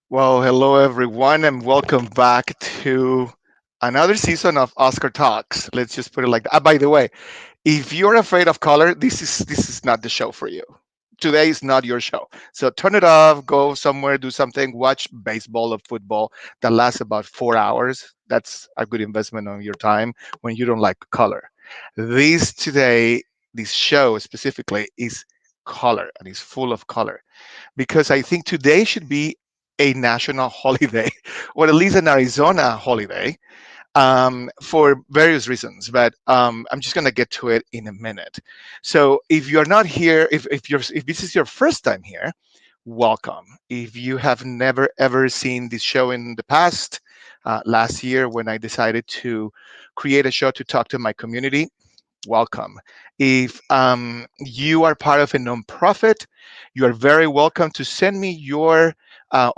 Well, hello everyone, and welcome back to another season of Oscar Talks. Let's just put it like that. By the way, if you're afraid of color, this is not the show for you. Today is not your show. So turn it off, go somewhere, do something, watch baseball or football that lasts about 4 hours. That's a good investment on your time when you don't like color. This today, this show specifically is color and is full of color because I think today should be a national holiday, or at least an Arizona holiday, for various reasons. But I'm just gonna get to it in a minute. So if you're not here, if this is your first time here, welcome. If you have never ever seen this show in the past, last year when I decided to create a show to talk to my community, welcome. If you are part of a nonprofit, you are very welcome to send me your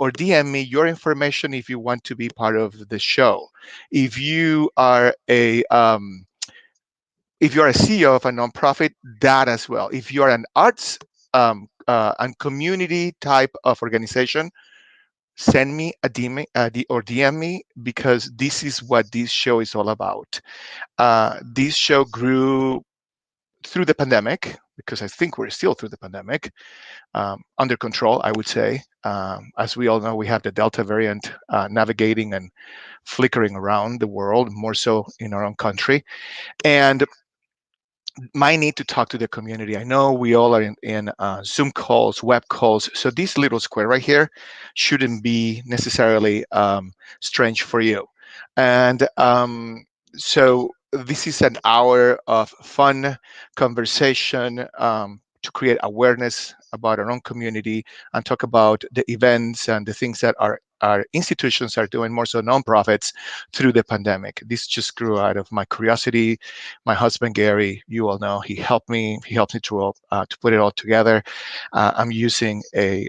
or DM me your information if you want to be part of the show. If you are a if you're a CEO of a nonprofit, that as well. If you are an arts and community type of organization, send me a DM, or DM me, because this is what this show is all about. This show grew through the pandemic, because I think we're still through the pandemic, under control, I would say. As we all know, we have the Delta variant navigating and flickering around the world, more so in our own country. And my need to talk to the community. I know we all are in Zoom calls, web calls. So this little square right here shouldn't be necessarily strange for you. And so this is an hour of fun conversation to create awareness about our own community and talk about the events and the things that our institutions are doing, more so nonprofits, through the pandemic. This just grew out of my curiosity. My husband Gary, you all know, he helped me. He helped me to put it all together. I'm using a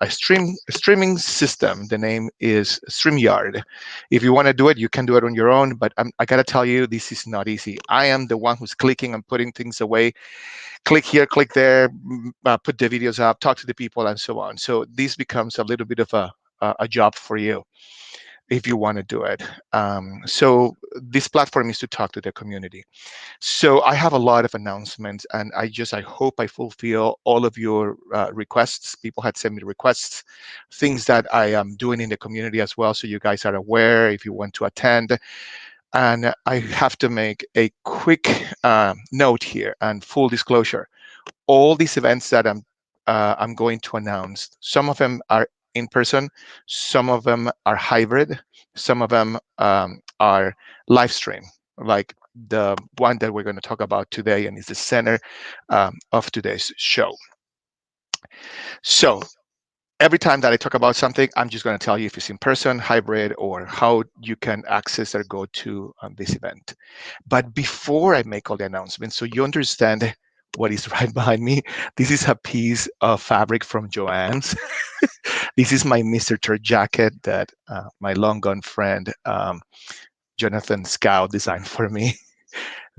streaming system. The name is StreamYard. If you want to do it, you can do it on your own. But I gotta tell you, this is not easy. I am the one who's clicking and putting things away. Click here, click there, put the videos up, talk to the people, and so on. So this becomes a little bit of a job for you if you want to do it. So this platform is to talk to the community. So I have a lot of announcements, and I hope I fulfill all of your requests. People had sent me requests, things that I am doing in the community as well, so you guys are aware if you want to attend. And I have to make a quick note here and full disclosure. All these events that I'm going to announce, some of them are in person, some of them are hybrid, some of them are live stream, like the one that we're going to talk about today, and is the center of today's show. So every time that I talk about something, I'm just going to tell you if it's in person, hybrid, or how you can access or go to this event. But before I make all the announcements, so you understand what is right behind me, this is a piece of fabric from Joann's. This is my Mr. Tur jacket that my long gone friend, Jonathan Scow, designed for me.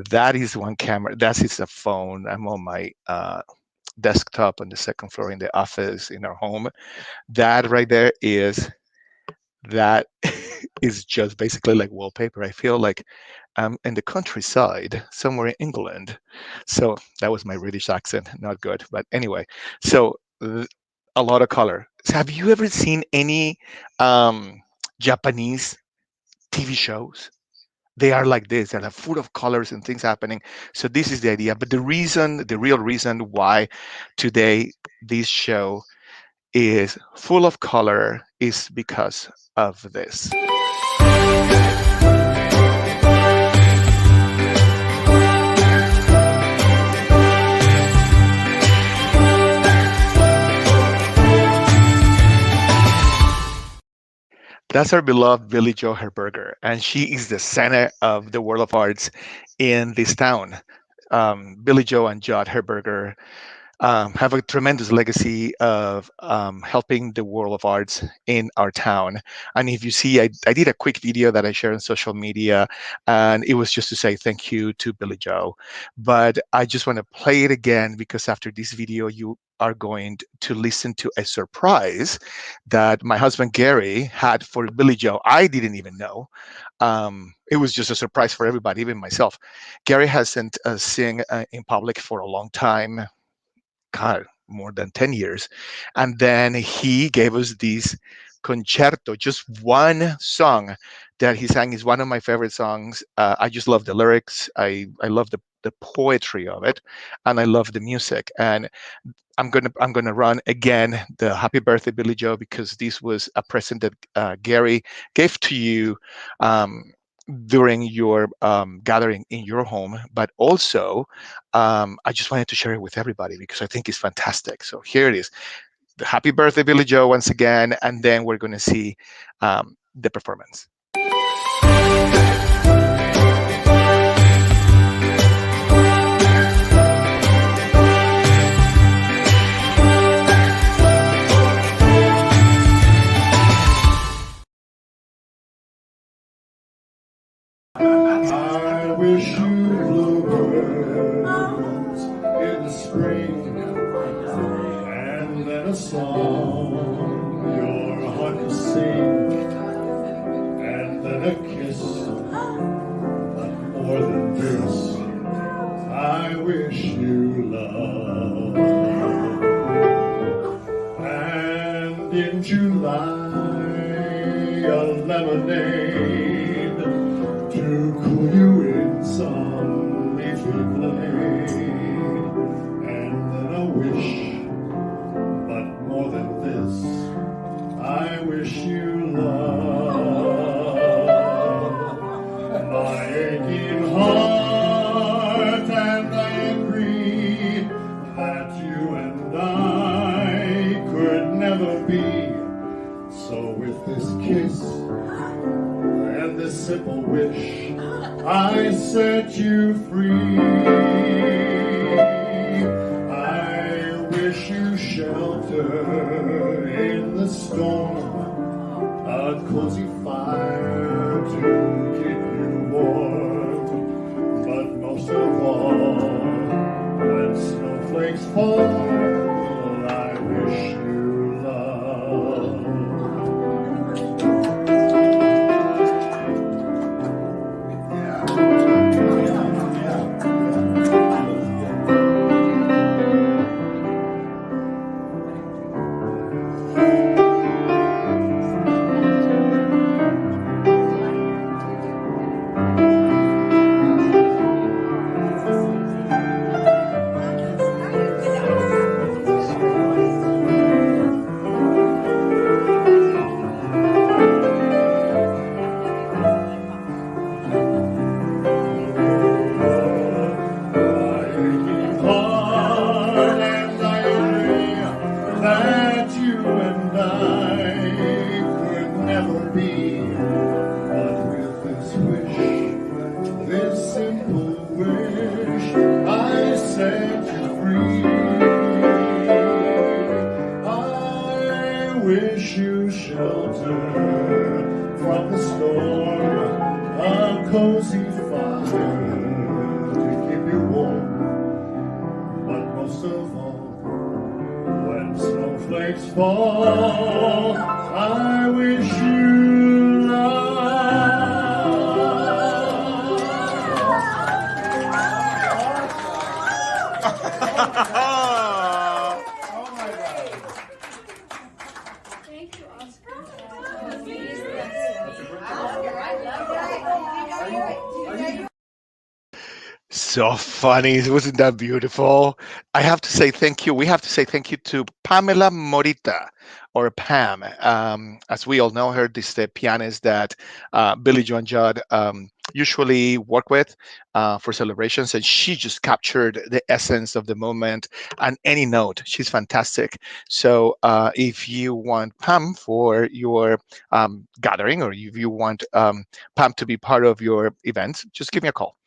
That is one camera. That is a phone. I'm on my desktop on the second floor in the office in our home. That right there that is just basically like wallpaper. I feel like I'm in the countryside somewhere in England. So that was my British accent, not good. But anyway, so a lot of color. So have you ever seen any Japanese TV shows? They are like this, they're full of colors and things happening. So this is the idea. But the real reason why today this show is full of color is because of this. That's our beloved Billy Joe Herberger, and she is the center of the world of arts in this town. Billy Joe and Judd Herberger. have a tremendous legacy of helping the world of arts in our town. And if you see, I did a quick video that I shared on social media, and it was just to say thank you to Billy Joe. But I just want to play it again because after this video, you are going to listen to a surprise that my husband Gary had for Billy Joe. I didn't even know. It was just a surprise for everybody, even myself. Gary hasn't sing in public for a long time, God, more than 10 years. And then he gave us this concerto, just one song that he sang is one of my favorite songs. I just love the lyrics. I love the poetry of it, and I love the music. And I'm gonna run again the Happy Birthday Billy Joe because this was a present that Gary gave to you during your gathering in your home, but also I just wanted to share it with everybody because I think it's fantastic. So here it is, the Happy Birthday Billy Joe once again, and then we're going to see the performance. I wish you bluebirds in the spring, and then a song your heart could sing, and then a kiss, but more than this, I wish you love. And in July, a lemonade to cool you in some leafy glade, and then a wish, but more than this, I wish you love. My aching heart and I agree that you and I could never be. So with this kiss and this simple wish, I set you free. I wish you shelter in the storm, a cozy fire to keep you warm, but most of all, when snowflakes fall, I wish you love. Wish you shelter from the storm, a cozy fire to keep you warm, but most of all, when snowflakes fall, I wish you love. So funny. Wasn't that beautiful? I have to say thank you. We have to say thank you to Pamela Morita, or Pam. As we all know her, this is the pianist that Billy Joe and Judd usually work with for celebrations, and she just captured the essence of the moment and any note. She's fantastic. So if you want Pam for your gathering, or if you want Pam to be part of your event, just give me a call.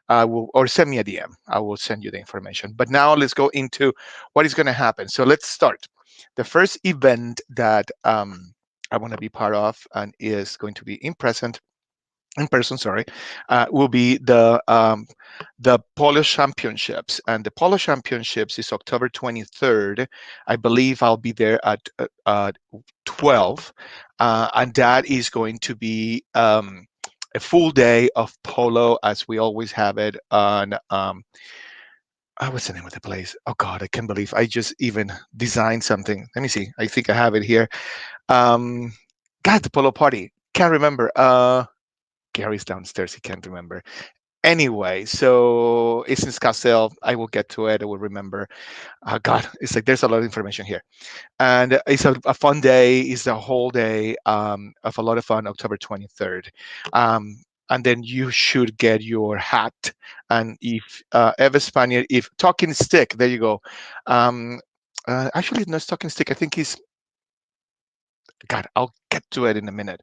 I will, or send me a DM. I will send you the information. But now let's go into what is going to happen. So let's start. The first event that I want to be part of and is going to be in person, sorry, will be the Polo Championships, and the Polo Championships is October 23rd. I believe I'll be there at 12, and that is going to be a full day of polo as we always have it on. What's the name of the place? Oh God, I can't believe I just even designed something. Let me see. I think I have it here. Um, God, the polo party. Can't remember. Gary's downstairs. He can't remember. Anyway, so it's in Scottsdale. I will get to it. I will remember. God, it's like there's a lot of information here, and it's a fun day. It's a whole day of a lot of fun. October 23rd, and then you should get your hat. And if Eva Spaniard, if talking stick, there you go. Actually, no, it's talking stick. I think he's. God, I'll get to it in a minute.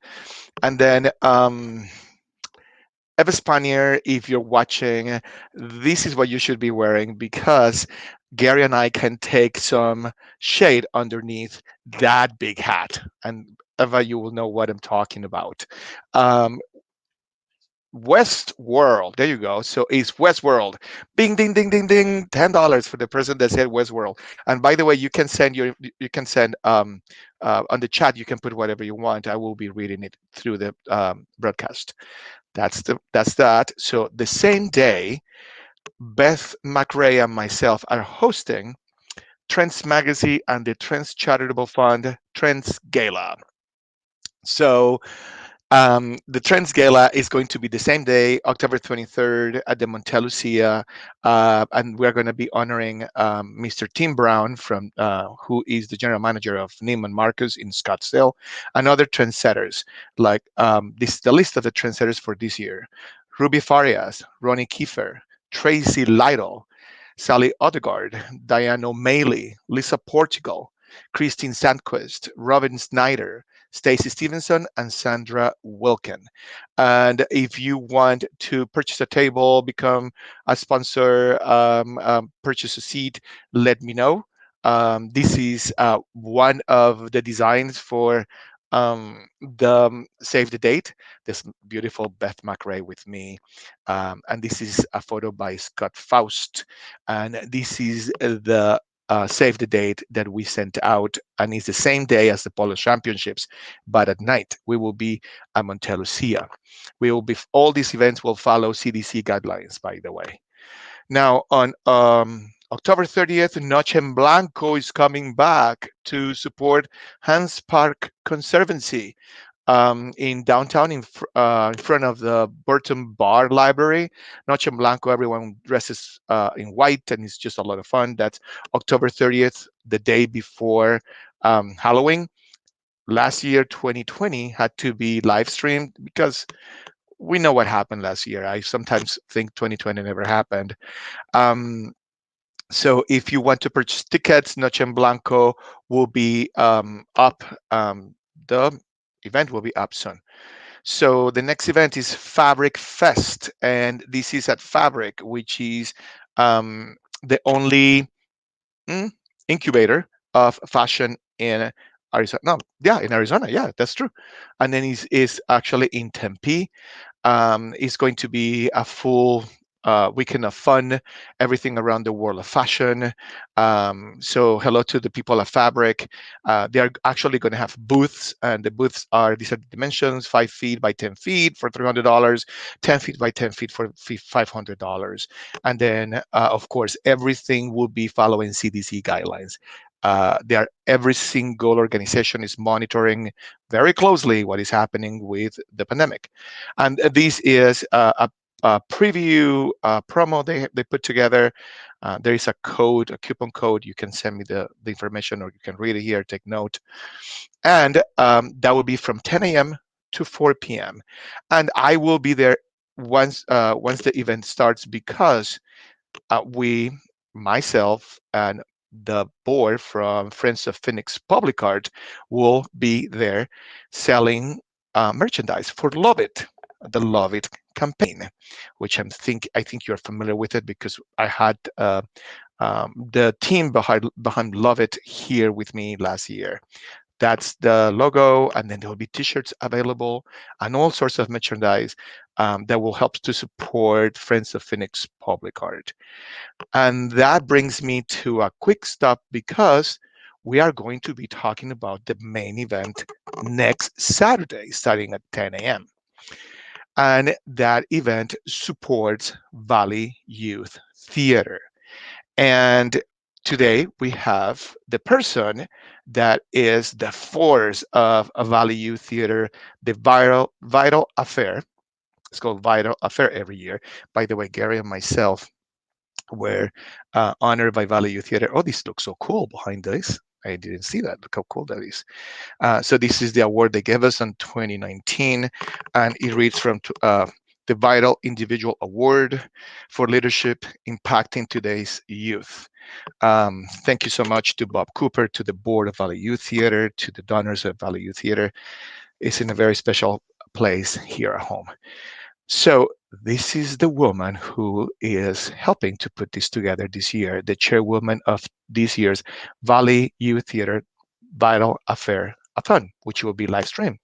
And then Eva Spanier, if you're watching, this is what you should be wearing because Gary and I can take some shade underneath that big hat. And Eva, you will know what I'm talking about. Um, West World, there you go. So it's West World. Bing, ding, ding, ding, ding. $10 for the person that said West World. And by the way, you can send on the chat. You can put whatever you want. I will be reading it through the broadcast. That's that. So the same day, Beth McRae and myself are hosting Trends Magazine and the Trends Charitable Fund Trends Gala. So the Trends Gala is going to be the same day, October 23rd, at the Montelucia, and we're going to be honoring Mr. Tim Brown, who is the general manager of Neiman Marcus in Scottsdale, and other trendsetters. Like this, the list of the trendsetters for this year: Ruby Farias, Ronnie Kiefer, Tracy Lytle, Sally Odegaard, Diane O'Malley, Lisa Portugal, Christine Sandquist, Robin Snyder, Stacy Stevenson, and Sandra Wilkin. And if you want to purchase a table, become a sponsor, purchase a seat, let me know. This is one of the designs for the Save the Date. This beautiful Beth McRae with me. And this is a photo by Scott Faust. And this is the Save the Date that we sent out, and it's the same day as the Polo Championships, but at night we will be at Monte Lucia. We will be all these events will follow CDC guidelines, by the way. Now on October 30th, Noche en Blanco is coming back to support Hans Park Conservancy in downtown in front of the Burton Bar Library. Noche en Blanco, everyone dresses in white, and it's just a lot of fun. That's October 30th, the day before Halloween. Last year, 2020, had to be live streamed because we know what happened last year. I sometimes think 2020 never happened. Um, so if you want to purchase tickets, Noche en Blanco will be up. The event will be up soon. So the next event is Fabric Fest, and this is at Fabric, which is the only mm, incubator of fashion in Arizona. No, yeah, in Arizona. Yeah, that's true. And then is actually in Tempe. It's going to be a full weekend of fun, everything around the world of fashion. So hello to the people at Fabric. They are actually going to have booths, and the booths are these are the dimensions: 5 feet by 10 feet for $300, 10 feet by 10 feet for $500, and then of course everything will be following CDC guidelines. Every single organization is monitoring very closely what is happening with the pandemic. And this is a preview promo they put together. There is a code, a coupon code. You can send me the information, or you can read it here, take note. And that will be from 10 a.m. to 4 p.m. And I will be there once the event starts, because we, myself, and the board from Friends of Phoenix Public Art will be there selling merchandise for Love It, the Love It campaign, which I think you're familiar with it, because I had the team behind Love It here with me last year. That's the logo, and then there will be T-shirts available and all sorts of merchandise that will help to support Friends of Phoenix Public Art. And that brings me to a quick stop, because we are going to be talking about the main event next Saturday, starting at 10 a.m. And that event supports Valley Youth Theater. And today we have the person that is the force of a Valley Youth Theater, the Vital Affair. It's called Vital Affair every year. By the way, Gary and myself were honored by Valley Youth Theater. Oh, this looks so cool behind this. I didn't see that. Look how cool that is. So this is the award they gave us in 2019, and it reads from the Vital Individual Award for Leadership Impacting Today's Youth. Thank you so much to Bob Cooper, to the board of Valley Youth Theater, to the donors of Valley Youth Theater. It's in a very special place here at home. So this is the woman who is helping to put this together this year, the chairwoman of this year's Valley Youth Theater VYTal-Affair-Athon, which will be live streamed.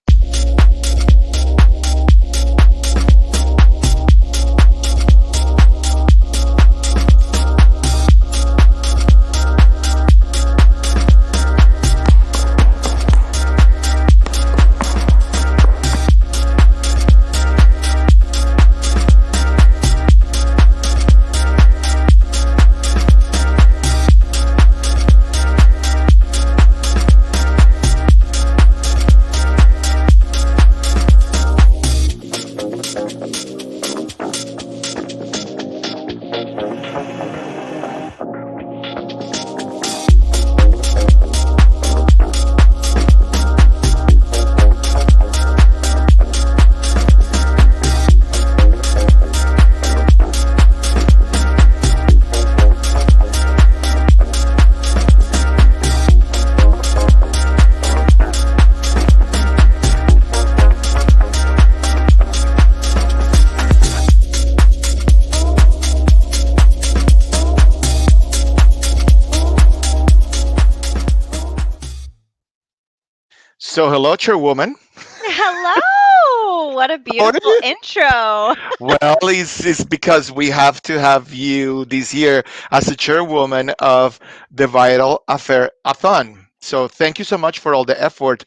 So hello, chairwoman. Hello! What a How are beautiful you? intro. Well, it's because we have to have you this year as a chairwoman of the Vital Affair-Athon. So thank you so much for all the effort.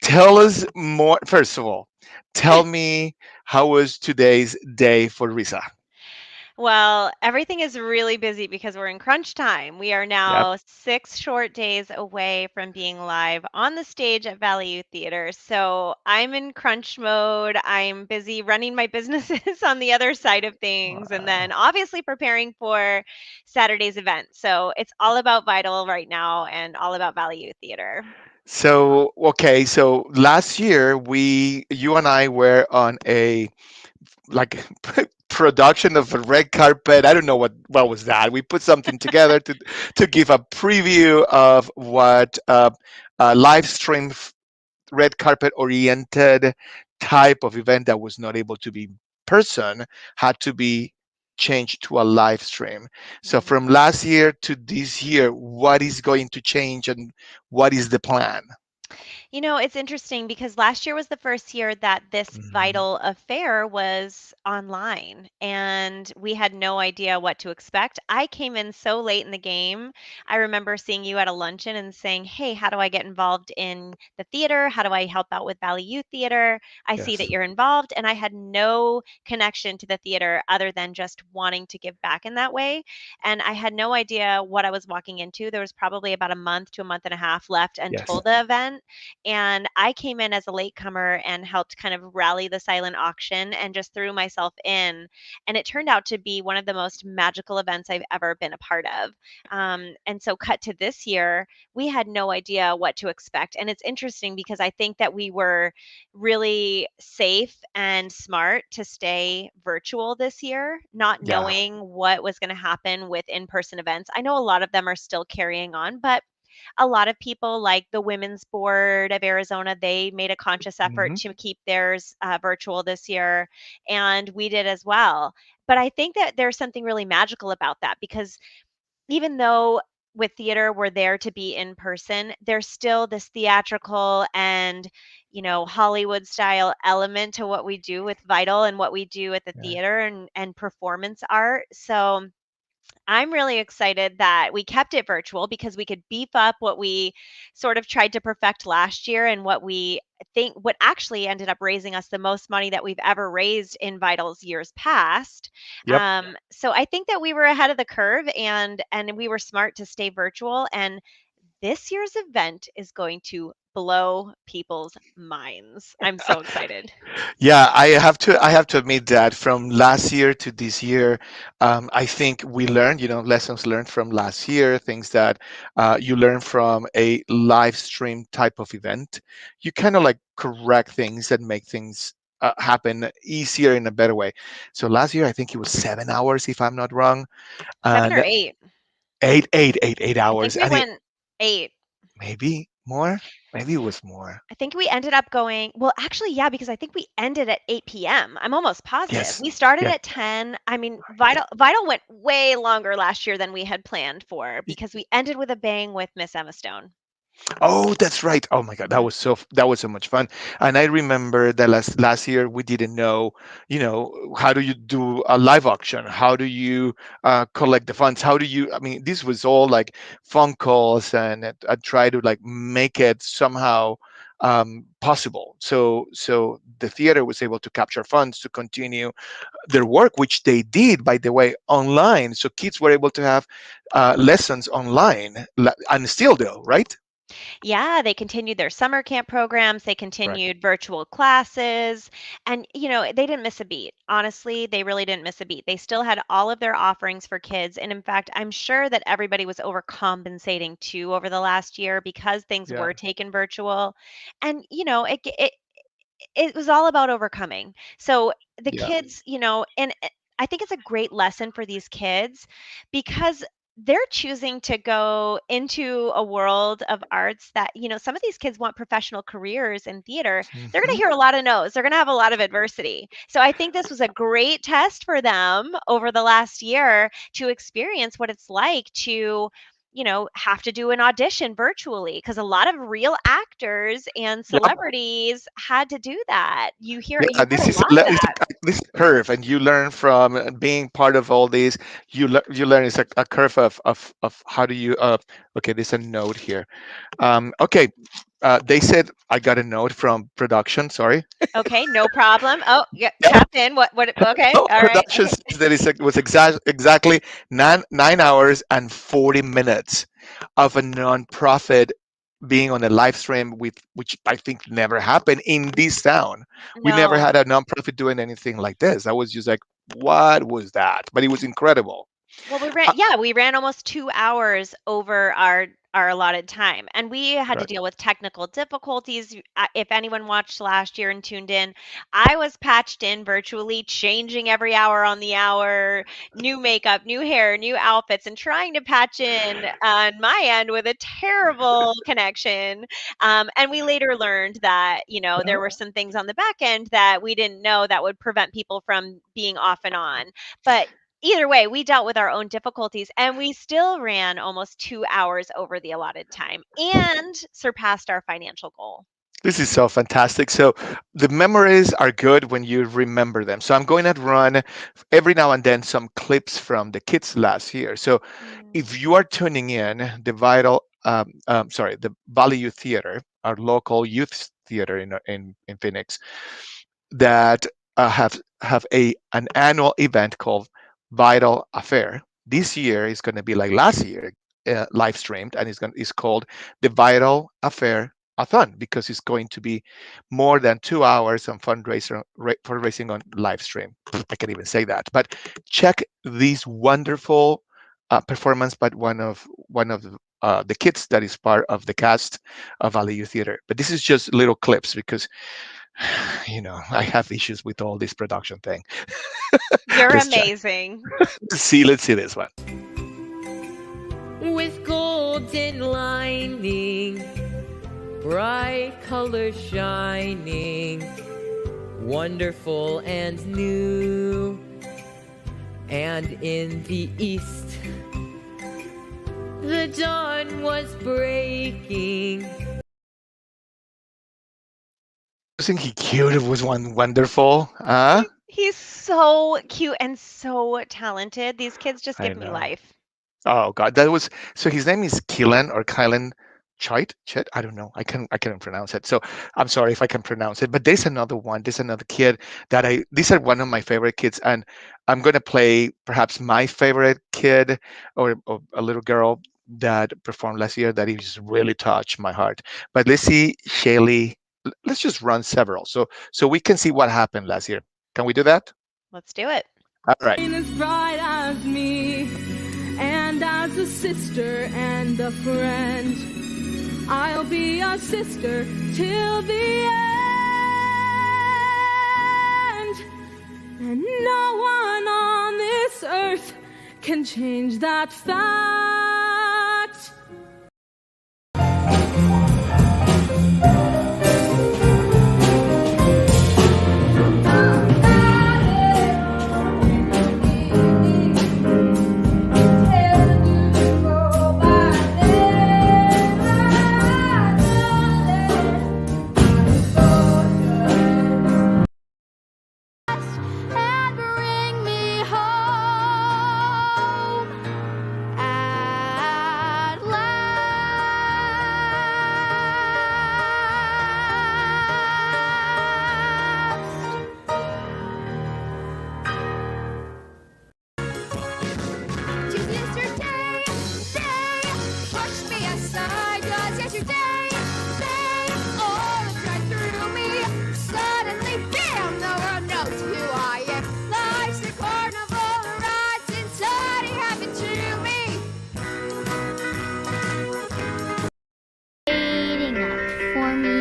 Tell us more. First of all, tell me, how was today's day for RISA? Well, everything is really busy because we're in crunch time. We are Yep. now 6 short days away from being live on the stage at Valley Youth Theater. So I'm in crunch mode. I'm busy running my businesses on the other side of things, and then obviously preparing for Saturday's event. So it's all about Vital right now and all about Valley Youth Theater. So okay, so last year you and I were on a like production of a red carpet. I don't know what was that. We put something together to give a preview of what a live stream red carpet oriented type of event that was not able to be in person had to be changed to a live stream. So Mhm. from last year to this year, what is going to change, and what is the plan? It's interesting because last year was the first year that this Mhm. vital affair was online, and we had no idea what to expect. I came in so late in the game. I remember seeing you at a luncheon and saying, "Hey, how do I get involved in the theater? How do I help out with Valley Youth Theater? I see that Yes. you're involved." And I had no connection to the theater other than just wanting to give back in that way. And I had no idea what I was walking into. There was probably about a month to a month and a half left Yes. until the event, And I came in as a latecomer and helped kind of rally the silent auction and just threw myself in. And it turned out to be one of the most magical events I've ever been a part of. And so, cut to this year, we had no idea what to expect. And it's interesting because I think that we were really safe and smart to stay virtual this year, not Yeah. knowing what was going to happen with in person events. I know a lot of them are still carrying on, but a lot of people, like the Women's Board of Arizona, they made a conscious effort Hmm. to keep theirs virtual this year, and we did as well. But I think that there's something really magical about that because even though with theater we're there to be in person, there's still this theatrical and, Hollywood style element to what we do with Vital and what we do at the Yeah. theater and performance art. So I'm really excited that we kept it virtual because we could beef up what we sort of tried to perfect last year and what we think what actually ended up raising us the most money that we've ever raised in Vital's years past. Yep. So I think that we were ahead of the curve and we were smart to stay virtual. And this year's event is going to blow people's minds. I'm so excited. Yeah, I have to admit that from last year to this year, I think we learned, lessons learned from last year, things that you learn from a live stream type of event. You kind of like correct things and make things happen easier in a better way. So last year, I think it was 7 hours, if I'm not wrong, 7 or and 8. eight I think hours, we and it went 8. maybe more, maybe it was more. I think we ended up going, well, actually, yeah, because I think we ended at 8 p.m. I'm almost positive. Yes. We started Yeah. at 10. I mean, Vital went way longer last year than we had planned for because we ended with a bang with Miss Emma Stone. Oh, that's right. Oh my God, Mhm. that was so much fun. And I remember that last year we didn't know, how do you do a live auction? How do you collect the funds? How do you? I mean, this was all like phone calls, and I try to like make it somehow possible. So the theater was able to capture funds to continue their work, which they did, by the way, online. So kids were able to have lessons online, and still do, right? Yeah, they continued their summer camp programs, they Correct. continued virtual classes, and they didn't miss a beat. Honestly, they really didn't miss a beat. They still had all of their offerings for kids, and in fact, I'm sure that everybody was overcompensating too over the last year because things Yeah. were taken virtual. And it was all about overcoming. So the Yeah. kids, and I think it's a great lesson for these kids because they're choosing to go into a world of arts that, some of these kids want professional careers in theater. They're going to Hmm. hear a lot of no's. They're going to have a lot of adversity. So I think this was a great test for them over the last year to experience what it's like to have to do an audition virtually because a lot of real actors and Yep. celebrities had to do that. Yeah, You heard a lot of that. this is a curve, and you learn from being part of all this. You learn it's a curve of how do you. Okay, there's a note here. Okay, they said I got a note from production. Sorry. Okay, no problem. Oh, yeah, Yep. tap in. What okay, Oh, all right. production says that it was exactly 9 hours and 40 minutes of a nonprofit being on a live stream, with which I think never happened in this town. We never No. had a nonprofit doing anything like this. I was just like, what was that? But it was incredible. Well, Uh, we ran almost 2 hours over our allotted time, and we had to correct. deal with technical difficulties. If anyone watched last year and tuned in, I was patched in virtually, changing every hour on the hour, new makeup, new hair, new outfits, and trying to patch in on my end with a terrible connection. And we later learned that, there were some things on the back end that we didn't know that would prevent people from being off and on. But either way, we dealt with our own difficulties and we still ran almost 2 hours over the allotted time and surpassed our financial goal. This is so fantastic. So the memories are good when you remember them. So I'm going to run every now and then some clips from the kids last year. So Mm. if you are tuning in, the Valley Youth Theater, our local youth theater in Phoenix, that have a an annual event called Vital Affair. This year is going to be like last year, live streamed, and it's called the Vital Affair After-Athon because it's going to be more than 2 hours on fundraising on live stream. I can even say that. But check these wonderful performance by one of the kids that is part of the cast of Valley Youth Theater. But this is just little clips because I have issues with all this production thing. You're Let's check. amazing. Let's see this one. With golden lining, bright colors shining, wonderful and new. And in the east, the dawn was breaking. Wasn't he cute? It was one wonderful. Huh? He's so cute and so talented. These kids just I give me know. life. Oh God, that was so. His name is Kylan Chit. I don't know. I can't pronounce it. So I'm sorry if I can pronounce it. But there's another one. There's another kid that these are one of my favorite kids, and I'm gonna play perhaps my favorite kid or a little girl that performed last year that he just really touched my heart. But let's see, Shaylee. Let's just run several so we can see what happened last year. Can we do that? Let's do it. All right. As bright as me, and as a sister and a friend, I'll be a sister till the end. And no one on this earth can change that fact. And bring me home at last. Just yesterday, push me aside, 'cause yesterday, all that's right through me. Suddenly, bam, the world knows who I am. Life's a carnival ride since something happened to me. Waiting up for me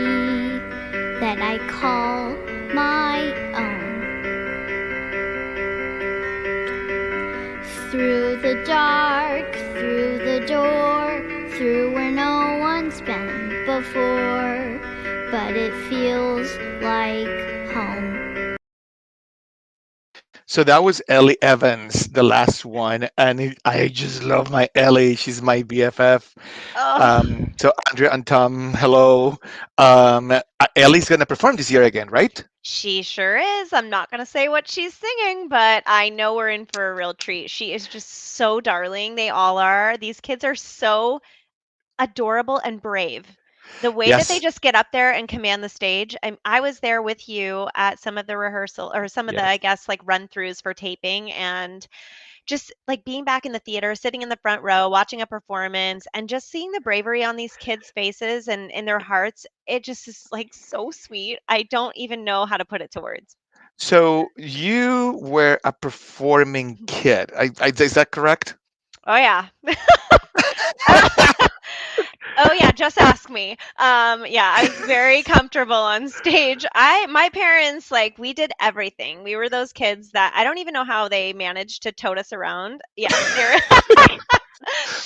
that I call my own. Through the dark, through the door, through where no one's been before, but it feels like home. So that was Ellie Evans, the last one, and I just love my Ellie. She's my BFF. Oh, So Andrea and Tom, hello. Ellie's gonna perform this year again, right? she sure is. I'm not going to say what she's singing, but I know we're in for a real treat. She is just so darling. They all are. These kids are so adorable and brave. The way that they Yes, just get up there and command the stage. I was there with you at some of the rehearsal or some of the, I yes. guess, like run throughs for taping, and just like being back in the theater, sitting in the front row, watching a performance, and just seeing the bravery on these kids' faces and in their hearts. It just is like so sweet. I don't even know how to put it to words. So you were a performing kid. Is that correct? Oh, yeah. Oh yeah, just ask me. Yeah, I was very comfortable on stage. My parents, like, we did everything. We were those kids that I don't even know how they managed to tote us around. Yeah, they're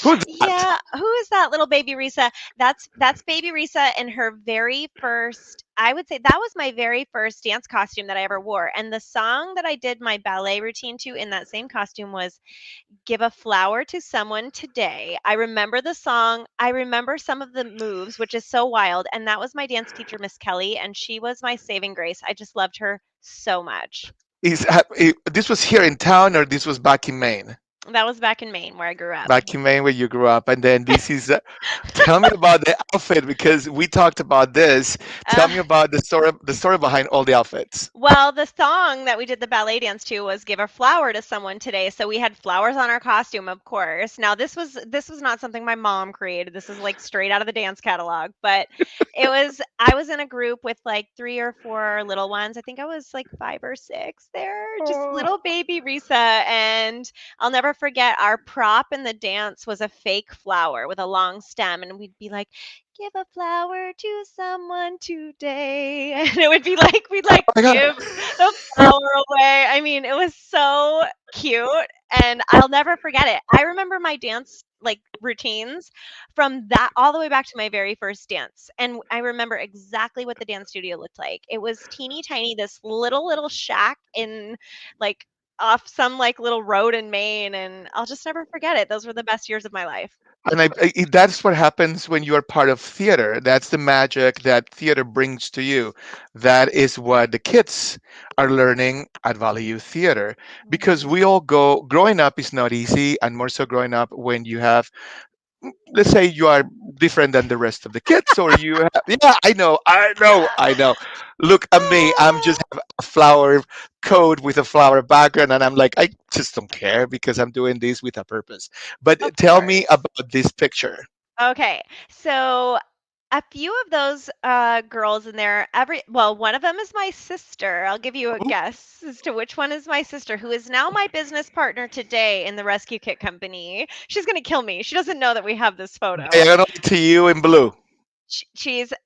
Who's that? yeah. Who is that little baby Risa? That's baby Risa in her very first. I would say that was my very first dance costume that I ever wore. And the song that I did my ballet routine to in that same costume was "Give a Flower to Someone Today." I remember the song. I remember some of the moves, which is so wild. And that was my dance teacher, Miss Kelly, and she was my saving grace. I just loved her so much. This was here in town or this was back in Maine? That was back in Maine where I grew up. back in Maine where you grew up, and then this is. Tell me about the outfit because we talked about this. Tell Uh, me about the story behind all the outfits. Well, the song that we did the ballet dance to was "Give a Flower to Someone Today." So we had flowers on our costume, of course. Now this was not something my mom created. This is like straight out of the dance catalog, but I was in a group with like 3 or 4 little ones. I think I was like 5 or 6 there, just Oh, little baby Risa, and I'll never forget our prop in the dance was a fake flower with a long stem, and we'd be like, give a flower to someone today. And it would be like, we'd like my God. give the flower away. I mean, it was so cute. And I'll never forget it. I remember my dance like routines from that all the way back to my very first dance. And I remember exactly what the dance studio looked like. It was teeny tiny, this little shack in like off some like little road in Maine. And I'll just never forget it. Those were the best years of my life. And that's what happens when you are part of theater. That's the magic that theater brings to you. That is what the kids are learning at Valley Youth Theater. Because Mhm. we all go, growing up is not easy, and more so growing up when you have, let's say you are different than the rest of the kids, or you have, yeah, I know. Look at me, I'm just have a flower coat with a flower background, and I'm like, I just don't care because I'm doing this with a purpose. But Of tell me course. about this picture. Okay. So a few of those girls in there, one of them is my sister. I'll give you a Ooh, guess as to which one is my sister, who is now my business partner today in the rescue kit company. She's going to kill me. She doesn't know that we have this photo. diagonally to you in blue.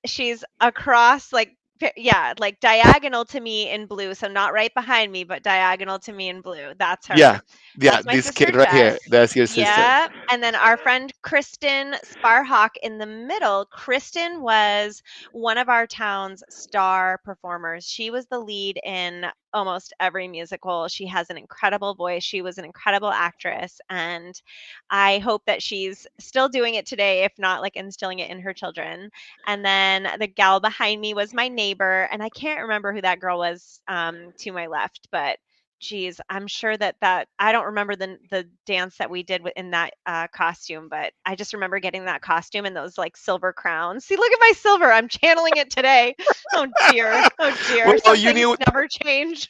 She's across like yeah, like diagonal to me in blue, so not right behind me, but diagonal to me in blue. That's her. Yeah, yeah, That's my this sister kid right here, Jess. that's your sister. Yeah, and then our friend Kristen Sparhawk in the middle. Kristen was one of our town's star performers. She was the lead in almost every musical. She has an incredible voice. She was an incredible actress, and I hope that she's still doing it today, if not like instilling it in her children. And then the gal behind me was my neighbor, and I can't remember who that girl was to my left, but geez, I'm sure that I don't remember the dance that we did in that costume, but I just remember getting that costume and those like silver crowns. See, look at my silver. I'm channeling it today. Oh dear. Oh dear. Well, Some things never change.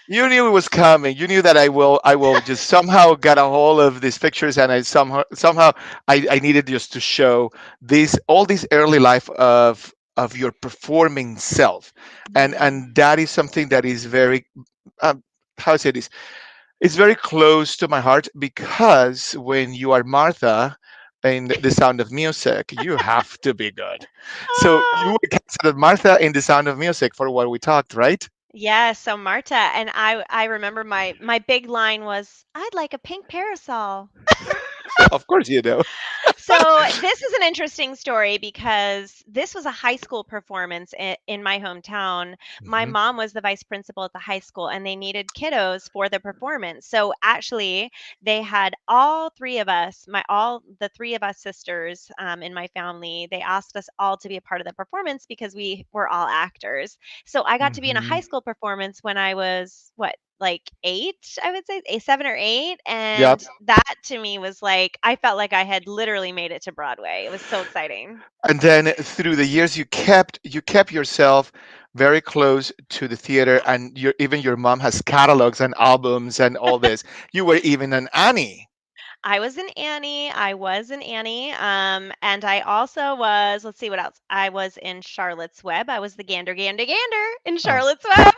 you knew it was coming. You knew that I will just somehow get a hold of these pictures, and I somehow I needed just to show this all this early life of your performing self, and Mhm. and that is something that is very, um, how to say this, it's very close to my heart because when you are Martha in The Sound of Music, you have to be good. So you Ah, were considered Martha in The Sound of Music for what we talked, right? yeah, so Marta and I remember my big line was I'd like a pink parasol. Of course you do. So this is an interesting story because this was a high school performance in my hometown. My Mhm. mom was the vice principal at the high school, and they needed kiddos for the performance. So actually, they had all three of us, all the three of us sisters in my family. They asked us all to be a part of the performance because we were all actors. So I got to be in a high Mhm. school performance when I was what, like 8, I would say, 7 or 8, Yep. and that to me was like I felt like I had literally made it to Broadway. It was so exciting. And then through the years, you kept yourself very close to the theater, and even your mom has catalogs and albums and all this. You were even an Annie. I was an Annie, and I also was, let's see what else. I was in Charlotte's Web. I was the gander in Oh. Charlotte's Web.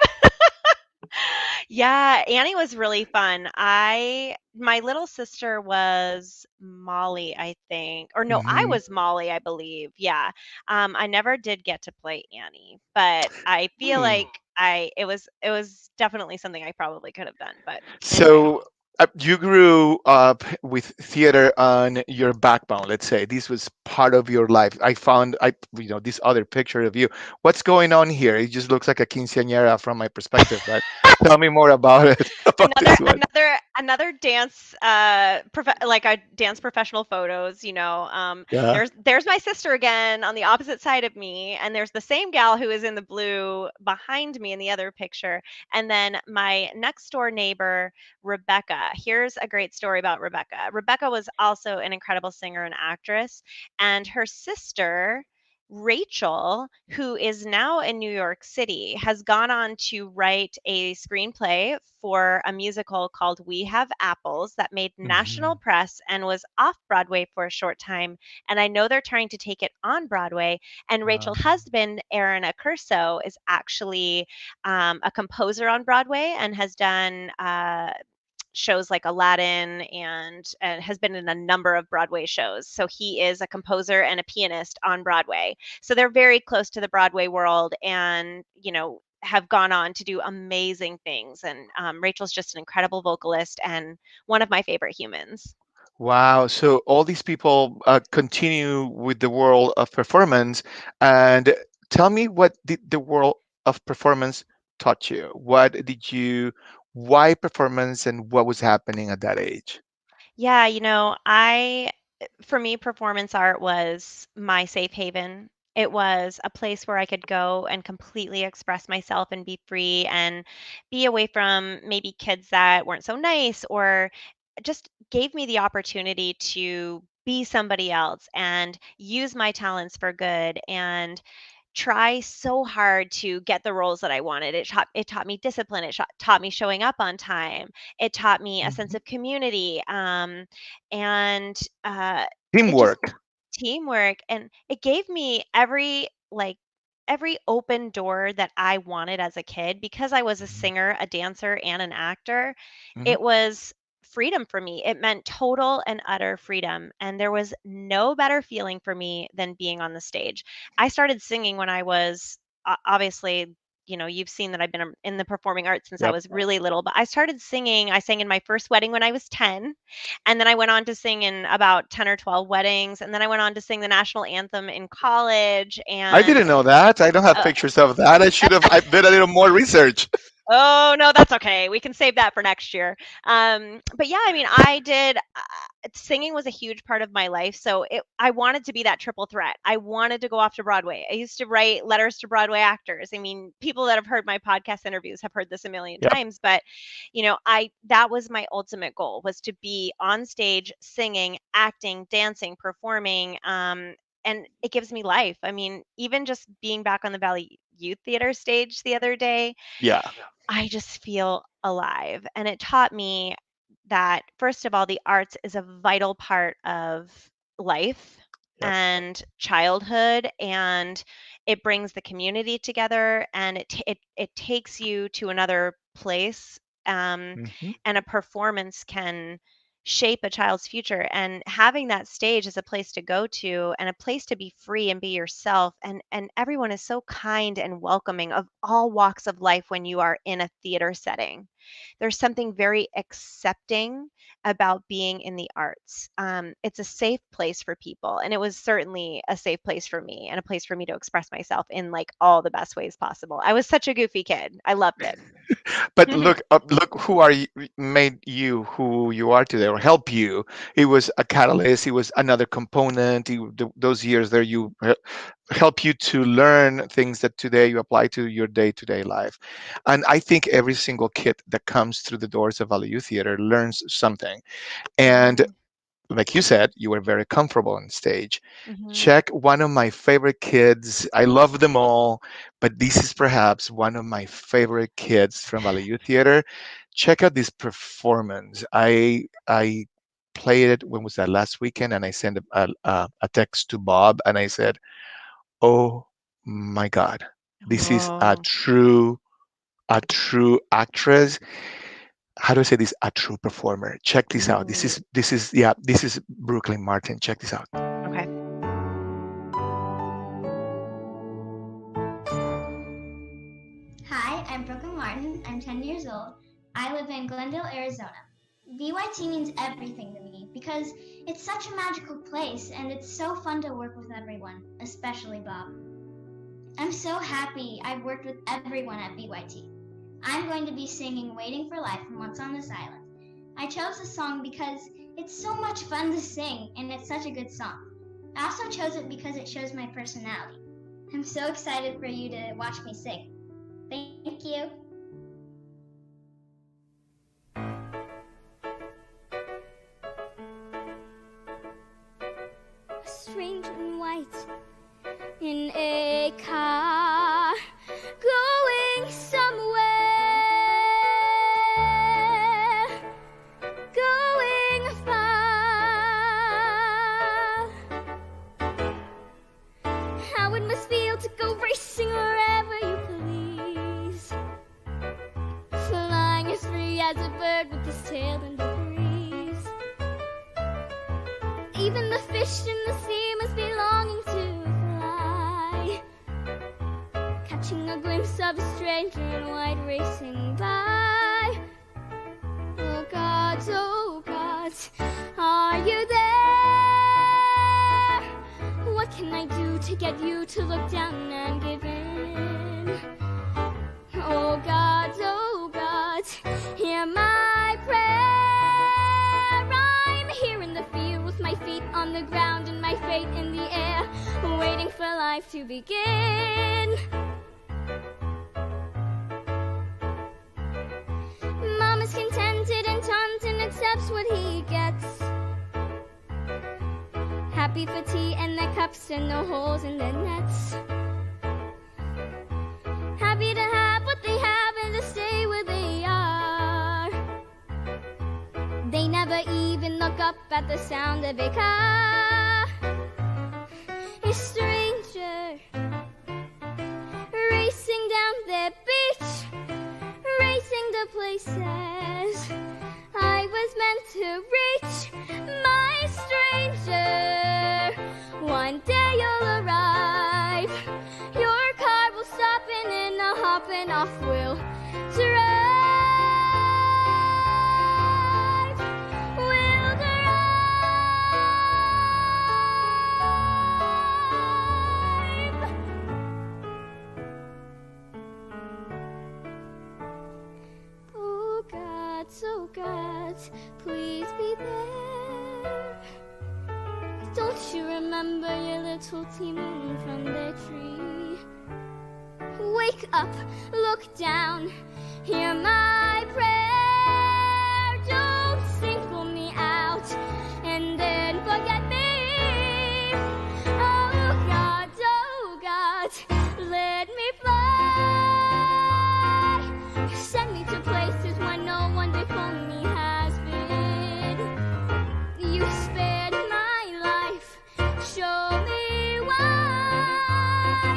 Yeah, Annie was really fun. My little sister was Molly, I think. Or no, I Mhm. was Molly, I believe. Yeah. I never did get to play Annie, but I feel Hmm. like it was definitely something I probably could have done. But anyway, So you grew up with theater on your backbone. Let's say this was part of your life. I found this other picture of you. What's going on here? It just looks like a quinceañera from my perspective, but. Tell me more about it, about another this one. another dance like a dance professional photos, Yeah. there's my sister again on the opposite side of me, and there's the same gal who is in the blue behind me in the other picture, and then my next door neighbor, Rebecca. Here's a great story about Rebecca. Rebecca was also an incredible singer and actress, and her sister Rachel, who is now in New York City, has gone on to write a screenplay for a musical called We Have Apples that made national Mhm. press and was off Broadway for a short time. And I know they're trying to take it on Broadway. And Uh, Rachel's husband, Aaron Accurso, is actually a composer on Broadway and has done shows like Aladdin and has been in a number of Broadway shows. So he is a composer and a pianist on Broadway. So they're very close to the Broadway world and, have gone on to do amazing things. And Rachel's just an incredible vocalist and one of my favorite humans. wow. So all these people continue with the world of performance. And tell me, what did the world of performance taught you? Why performance, and what was happening at that age? Yeah, for me, performance art was my safe haven. It was a place where I could go and completely express myself and be free and be away from maybe kids that weren't so nice or just gave me the opportunity to be somebody else and use my talents for good and try so hard to get the roles that I wanted. It taught me discipline. It taught me showing up on time. It taught me a sense Mhm. of community, and it just Teamwork. teamwork, and it gave me every open door that I wanted as a kid because I was a Mhm. singer, a dancer, and an actor. Mhm. It was freedom for me. It meant total and utter freedom. And there was no better feeling for me than being on the stage. I started singing when I was obviously, you've seen that I've been in the performing arts since I Yep. was really little, but I started singing. I sang in my first wedding when I was 10. And then I went on to sing in about 10 or 12 weddings. And then I went on to sing the national anthem in college. I And didn't know that. I don't have uh, pictures of that. I did a little more research. oh, no, that's okay. We can save that for next year. But yeah, I mean, I did singing was a huge part of my life. So I wanted to be that triple threat. I wanted to go off to Broadway. I used to write letters to Broadway actors. I mean, people that have heard my podcast interviews have heard this a million Yep. times, but I that was my ultimate goal was to be on stage singing, acting, dancing, performing. And it gives me life. I mean, even just being back on the Valley Youth Theater stage the other day, Yeah. I just feel alive. And it taught me that, first of all, the arts is a vital part of life Yep. and childhood, and it brings the community together, and it takes you to another place. Hmm. And a performance can shape a child's future, and having that stage is a place to go to and a place to be free and be yourself, and everyone is so kind and welcoming of all walks of life when you are in a theater setting. There's something very accepting about being in the arts. It's a safe place for people, and it was certainly a safe place for me and a place for me to express myself in like all the best ways possible. I was such a goofy kid. I loved it. But look who made you who you are today, or help you. It was a catalyst. It was another component. Those years there, help you to learn things that today you apply to your day-to-day life. And I think every single kid that comes through the doors of Value Theater learns something. And Mhm. like you said, you were very comfortable on stage. Mhm. Check one of my favorite kids. I love them all, but this is perhaps one of my favorite kids from Valley Youth Theater. Check out this performance. I played it, when was that, last weekend, and I sent a text to Bob, and I said, "Oh my God, this is Oh. a true actress. How do I say this? A true performer. Check this out. Mm. This is Brooklyn Martin. Check this out." Okay. Hi, I'm Brooklyn Martin. I'm 10 years old. I live in Glendale, Arizona. VYT means everything to me because it's such a magical place and it's so fun to work with everyone, especially Bob. I'm so happy I've worked with everyone at VYT. I'm going to be singing Waiting for Life from Once on This Island. I chose this song because it's so much fun to sing and it's such a good song. I also chose it because it shows my personality. I'm so excited for you to watch me sing. Thank you. A stranger in white in a car going somewhere, going far. How it must feel to go racing wherever you please, flying as free as a bird with his tail in the breeze. Even the fish in the sea must be longing to fly, catching a glimpse of a stranger in white racing by. Oh God, are you there? What can I do to get you to look down and give in? Oh God, hear my prayer. I'm here in the field with my feet on the ground and my fate in the air, waiting for life to begin. Mama's contented and Taunton accepts what he gets, happy for tea and their cups and no holes in their nets, happy to have what they have and to stay where they are. They never even look up at the sound of a car. A stranger racing down the beach, racing to places I was meant to reach. My stranger, one day you'll arrive. Your car will stop and in a hopping off we'll drive. We'll drive. Oh God, please be there. Don't you remember your little Timon from the tree? Wake up, look down, hear my prayer. Don't single me out and then forget me. Oh God, let me fly. Send me to places where no one before me has been. You spared my life, show me why.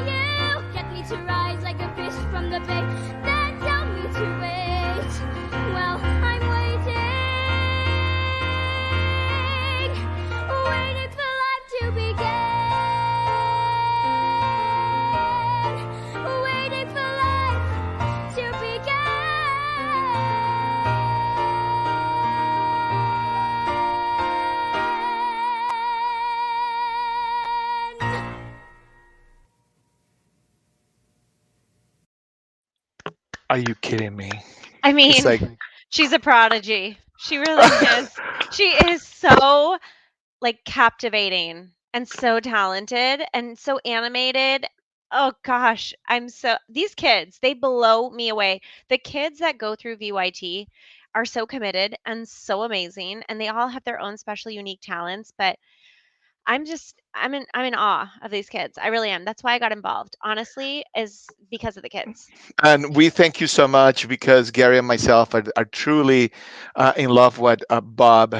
You get me to rise like a fish from the bay, then tell me to wait. Well, I'm waiting, waiting for life to begin, waiting for life to begin. Are you kidding me? I It's like mean, she's a prodigy. She really is. She is so like captivating and so talented and so animated. Oh gosh, I'm so these kids, they blow me away. The kids that go through VYT are so committed and so amazing and they all have their own special unique talents, but I'm in awe of these kids. I really am. That's why I got involved. Honestly, is because of the kids. and we thank you so much because Gary and myself are truly in love what Bob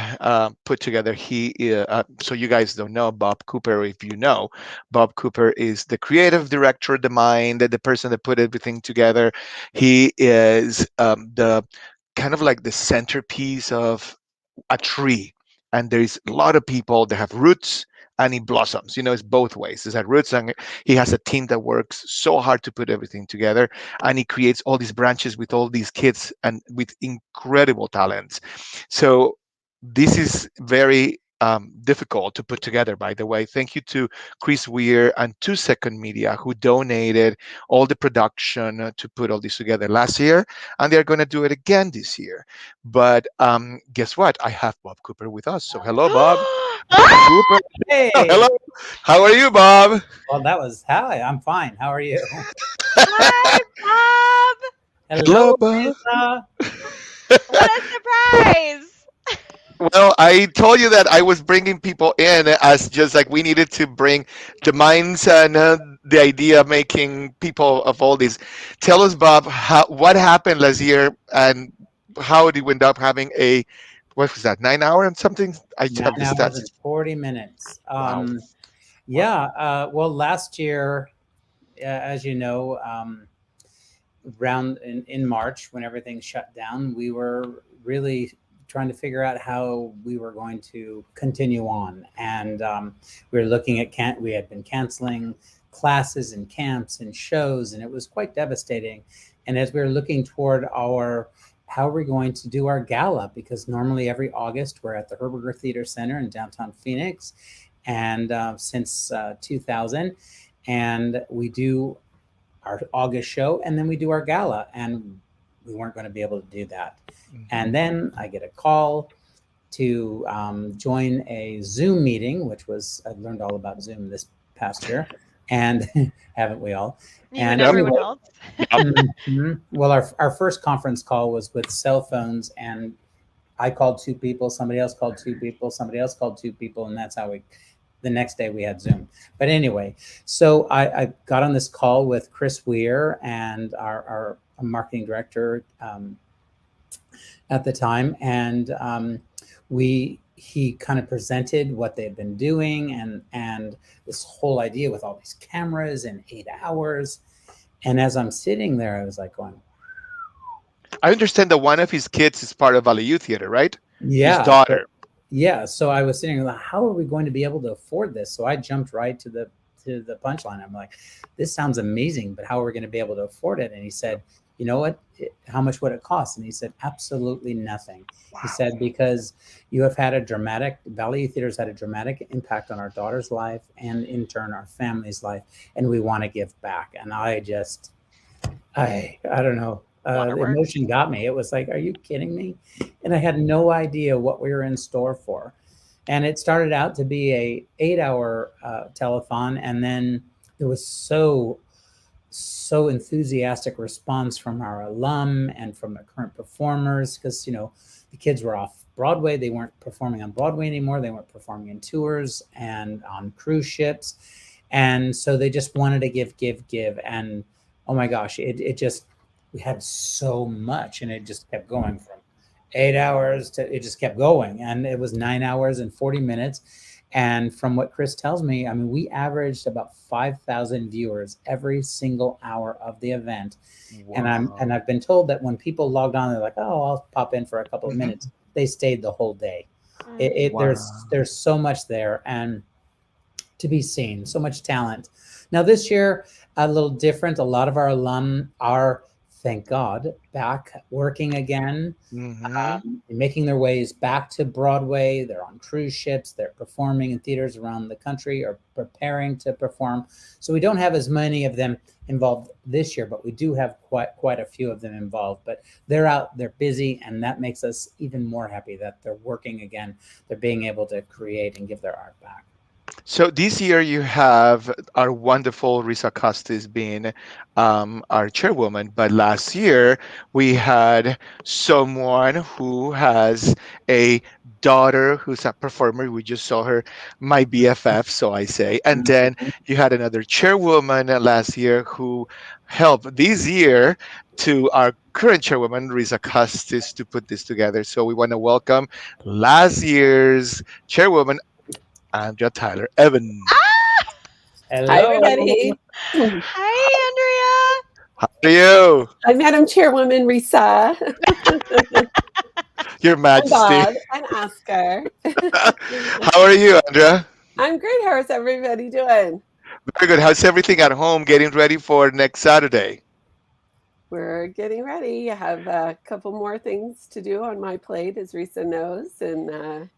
put together. So you guys don't know Bob Cooper. If you know, Bob Cooper is the creative director, the mind, the person that put everything together. He is the kind of like the centerpiece of a tree, and there's a lot of people that have roots and it blossoms. It's both ways. It's at roots, and he has a team that works so hard to put everything together, and he creates all these branches with all these kids and with incredible talents. So this is very difficult to put together, by the way. Thank you to Chris Weir and 2 Second Media who donated all the production to put all this together last year, and they're going to do it again this year. But guess what? I have Bob Cooper with us. So hello, Bob. Bob Cooper. Hello. Hey, How are you, Bob? well, that was hi. I'm fine. How are you? Hi, Bob. Hello, Hello, Bob. Risa. What a surprise. Well, I told you that I was bringing people in as just like we needed to bring the minds and the idea of making people of all these. Tell us, Bob, what happened last year and how did we end up having a, what was that, 9 hour and something? I have Nine the hours stats. and 40 minutes. Wow. Yeah. Well, last year, as you know, around in March when everything shut down, we were really trying to figure out how we were going to continue on, and we were looking at we had been canceling classes and camps and shows, and it was quite devastating. And as we were looking toward our how are we going to do our gala, because normally every August we're at the Herberger Theater Center in downtown Phoenix, and since 2000, and we do our August show, and then we do our gala, and we weren't going to be able to do that. And then I get a call to join a Zoom meeting, which was, I learned all about Zoom this past year, and haven't we all? You And and everyone anyway, else. well, our first conference call was with cell phones, and I called two people, somebody else called two people, somebody else called two people, and that's how the next day we had Zoom. But anyway, so I got on this call with Chris Weir and our marketing director at the time, and he kind of presented what they'd been doing and this whole idea with all these cameras in 8 hours. And as I'm sitting there, I was like going, I understand that one of his kids is part of Value Theater, right? yeah. His daughter. Yeah, so I was sitting there like, how are we going to be able to afford this? So I jumped right to the punchline. I'm like, this sounds amazing, but how are we going to be able to afford it? And he said, you know what? How much would it cost? And he said, absolutely nothing. Wow. He said, because you have had Value Theater's had a dramatic impact on our daughter's life and in turn our family's life, and we want to give back. And I don't know. The emotion got me. It was like, are you kidding me? And I had no idea what we were in store for. And it started out to be a 8-hour telethon, and then there was so enthusiastic response from our alum and from the current performers, because the kids were off Broadway. They weren't performing on Broadway anymore. They weren't performing in tours and on cruise ships, and so they just wanted to give. And oh my gosh, it just, we had so much, and it just kept going from 8 hours to, it just kept going, and it was 9 hours and 40 minutes. And from what Chris tells me, I mean, we averaged about 5,000 viewers every single hour of the event. Wow. And I've been told that when people logged on, they're like, oh, I'll pop in for a couple of minutes. They stayed the whole day. Wow. There's so much there, and to be seen, so much talent. Now this year, a little different. A lot of our alum are, thank God, back working again, making their ways back to Broadway. They're on cruise ships. They're performing in theaters around the country or preparing to perform. So we don't have as many of them involved this year, but we do have quite a few of them involved. But they're out, they're busy, and that makes us even more happy that they're working again. They're being able to create and give their art back. So this year you have our wonderful RISA KOSTIS being our chairwoman, but last year we had someone who has a daughter who's a performer. We just saw her, my BFF, so I say. And then you had another chairwoman last year who helped this year to our current chairwoman, RISA KOSTIS, to put this together. So we want to welcome last year's chairwoman, Andrea Tyler Evans. Hello. Hi, everybody. Hi, How are you? I'm Madam Chairwoman Risa. Your And Majesty. Bob and Oscar. How are you, Andrea? I'm great. How's everybody doing? Very good. How's everything at home getting ready for next Saturday? We're getting ready. I have a couple more things to do on my plate, as Risa knows, and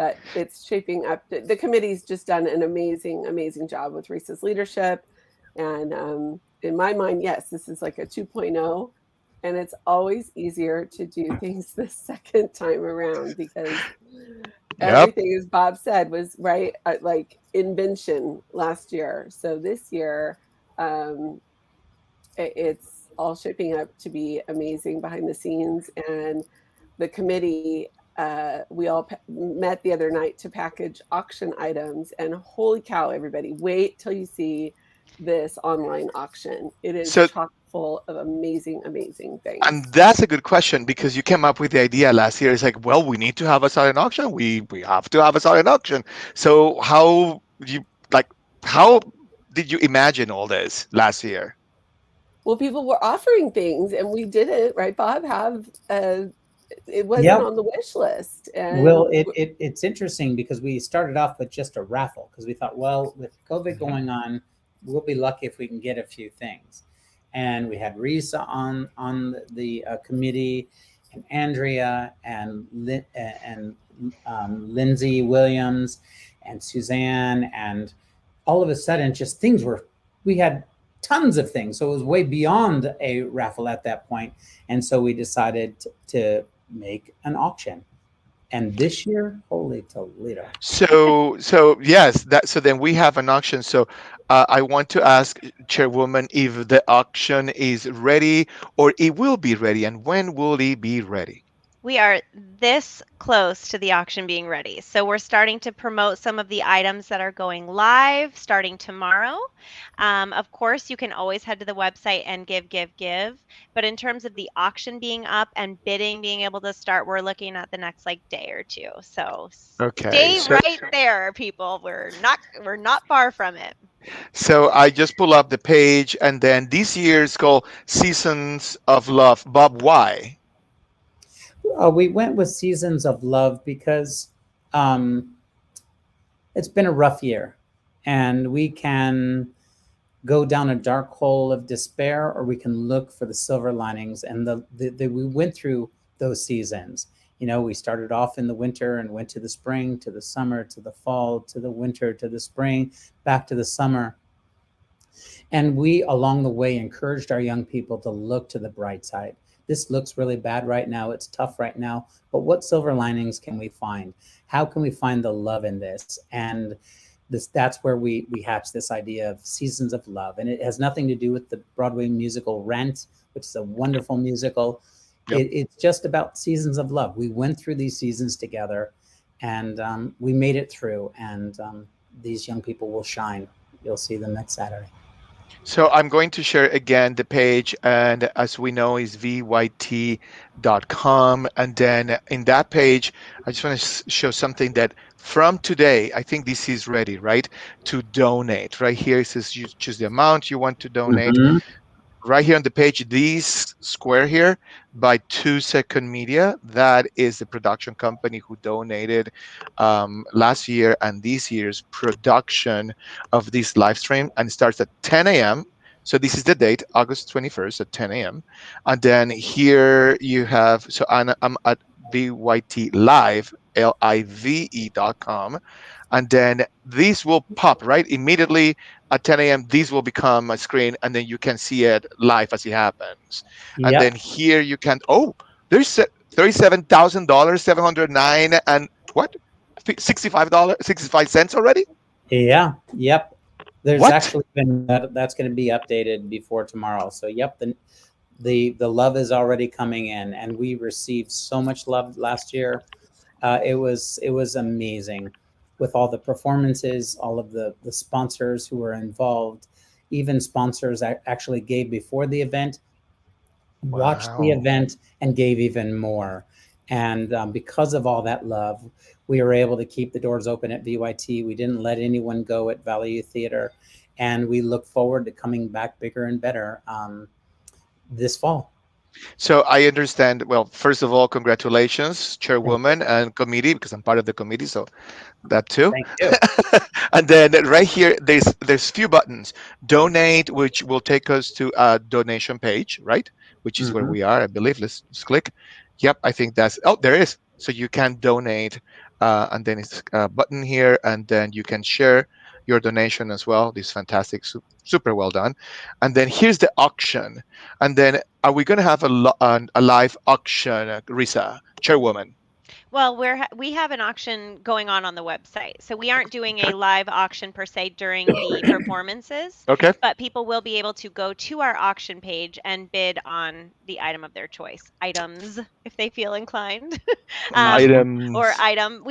but it's shaping up. The committee's just done an amazing job with RISA's leadership. And in my mind, yes, this is like a 2.0. And it's always easier to do things the second time around because Yep. everything, as Bob said, was right like invention last year. So this year, it's all shaping up to be amazing behind the scenes. And the committee, we all met the other night to package auction items. And holy cow, everybody, wait till you see this online auction. It is So, chock full of amazing things. and that's a good question because you came up with the idea last year. It's like, well, we need to have a silent auction. We have to have a silent auction. So how did you imagine all this last year? Well, people were offering things, and we didn't, right, Bob? Have it wasn't Yep. on the wish list, and Well, it's interesting because we started off with just a raffle because we thought, well, with COVID going on, we'll be lucky if we can get a few things. And we had RISA on the committee, and Andrea and Lindsay Williams and Suzanne, and all of a sudden, just we had tons of things. So it was way beyond a raffle at that point. And so we decided to make an auction. And this year, holy Toledo. So yes, so then we have an auction. So I want to ask Chairwoman if the auction is ready or it will be ready, and when will it be ready? We are this close to the auction being ready. So we're starting to promote some of the items that are going live starting tomorrow. Of course, you can always head to the website and give. But in terms of the auction being up and bidding being able to start, we're looking at the next like day or two. So Okay. stay right there, people. We're not far from it. So I just pull up the page, and then this year is called Seasons of Love. Bob, why? We went with Seasons of Love because it's been a rough year, and we can go down a dark hole of despair, or we can look for the silver linings. And we went through those seasons. You know, we started off in the winter and went to the spring, to the summer, to the fall, to the winter, to the spring, back to the summer. And we, along the way, encouraged our young people to look to the bright side. This looks really bad right now. It's tough right now. But what silver linings can we find? How can we find the love in this? And that's where we hatched this idea of Seasons of Love. And it has nothing to do with the Broadway musical Rent, which is a wonderful musical. Yep. It's just about seasons of love. We went through these seasons together, and we made it through. And these young people will shine. You'll see them next Saturday. So I'm going to share again the page, and as we know is VYT.com. And then in that page, I just want to show something that from today, I think this is ready, right? To donate. Right here it says you choose the amount you want to donate. Mhm. Right here on the page, this square here by 2 Second Media, that is the production company who donated last year and this year's production of this live stream, and it starts at 10 a.m. So this is the date, August 21st at 10 a.m. And then here you have, so I'm at VYT Live, LIVE.com. And then this will pop right immediately at 10 a.m. This will become a screen, and then you can see it live as it happens. And Yep. then here you can, there's $37,000, 709 and what? $65, 65 cents already? Yeah. Yep. There's What? actually been that's going to be updated before tomorrow. So yep, the love is already coming in, and we received so much love last year. It was amazing with all the performances, all of the sponsors who were involved, even sponsors actually gave before the event, watched the Wow. event, and gave even more. And because of all that love, we were able to keep the doors open at VYT. We didn't let anyone go at Valley Youth Theater, and we look forward to coming back bigger and better this fall. So I understand. Well, first of all, congratulations, Chairwoman and committee, because I'm part of the committee. So that too. Thank you. And then right here, there's few buttons. Donate, which will take us to a donation page, right? Which is where Mhm. we are, I believe. Let's click. Yep, I think there is. So you can donate and then it's a button here, and then you can share your donation as well. This is fantastic, super well done. And then here's the auction. And then are we going to have a live auction, Risa, Chairwoman? Well, we have an auction going on the website. So we aren't doing a live auction per se during the performances, Okay. but people will be able to go to our auction page and bid on the item of their choice, items if they feel inclined. Or Items. item.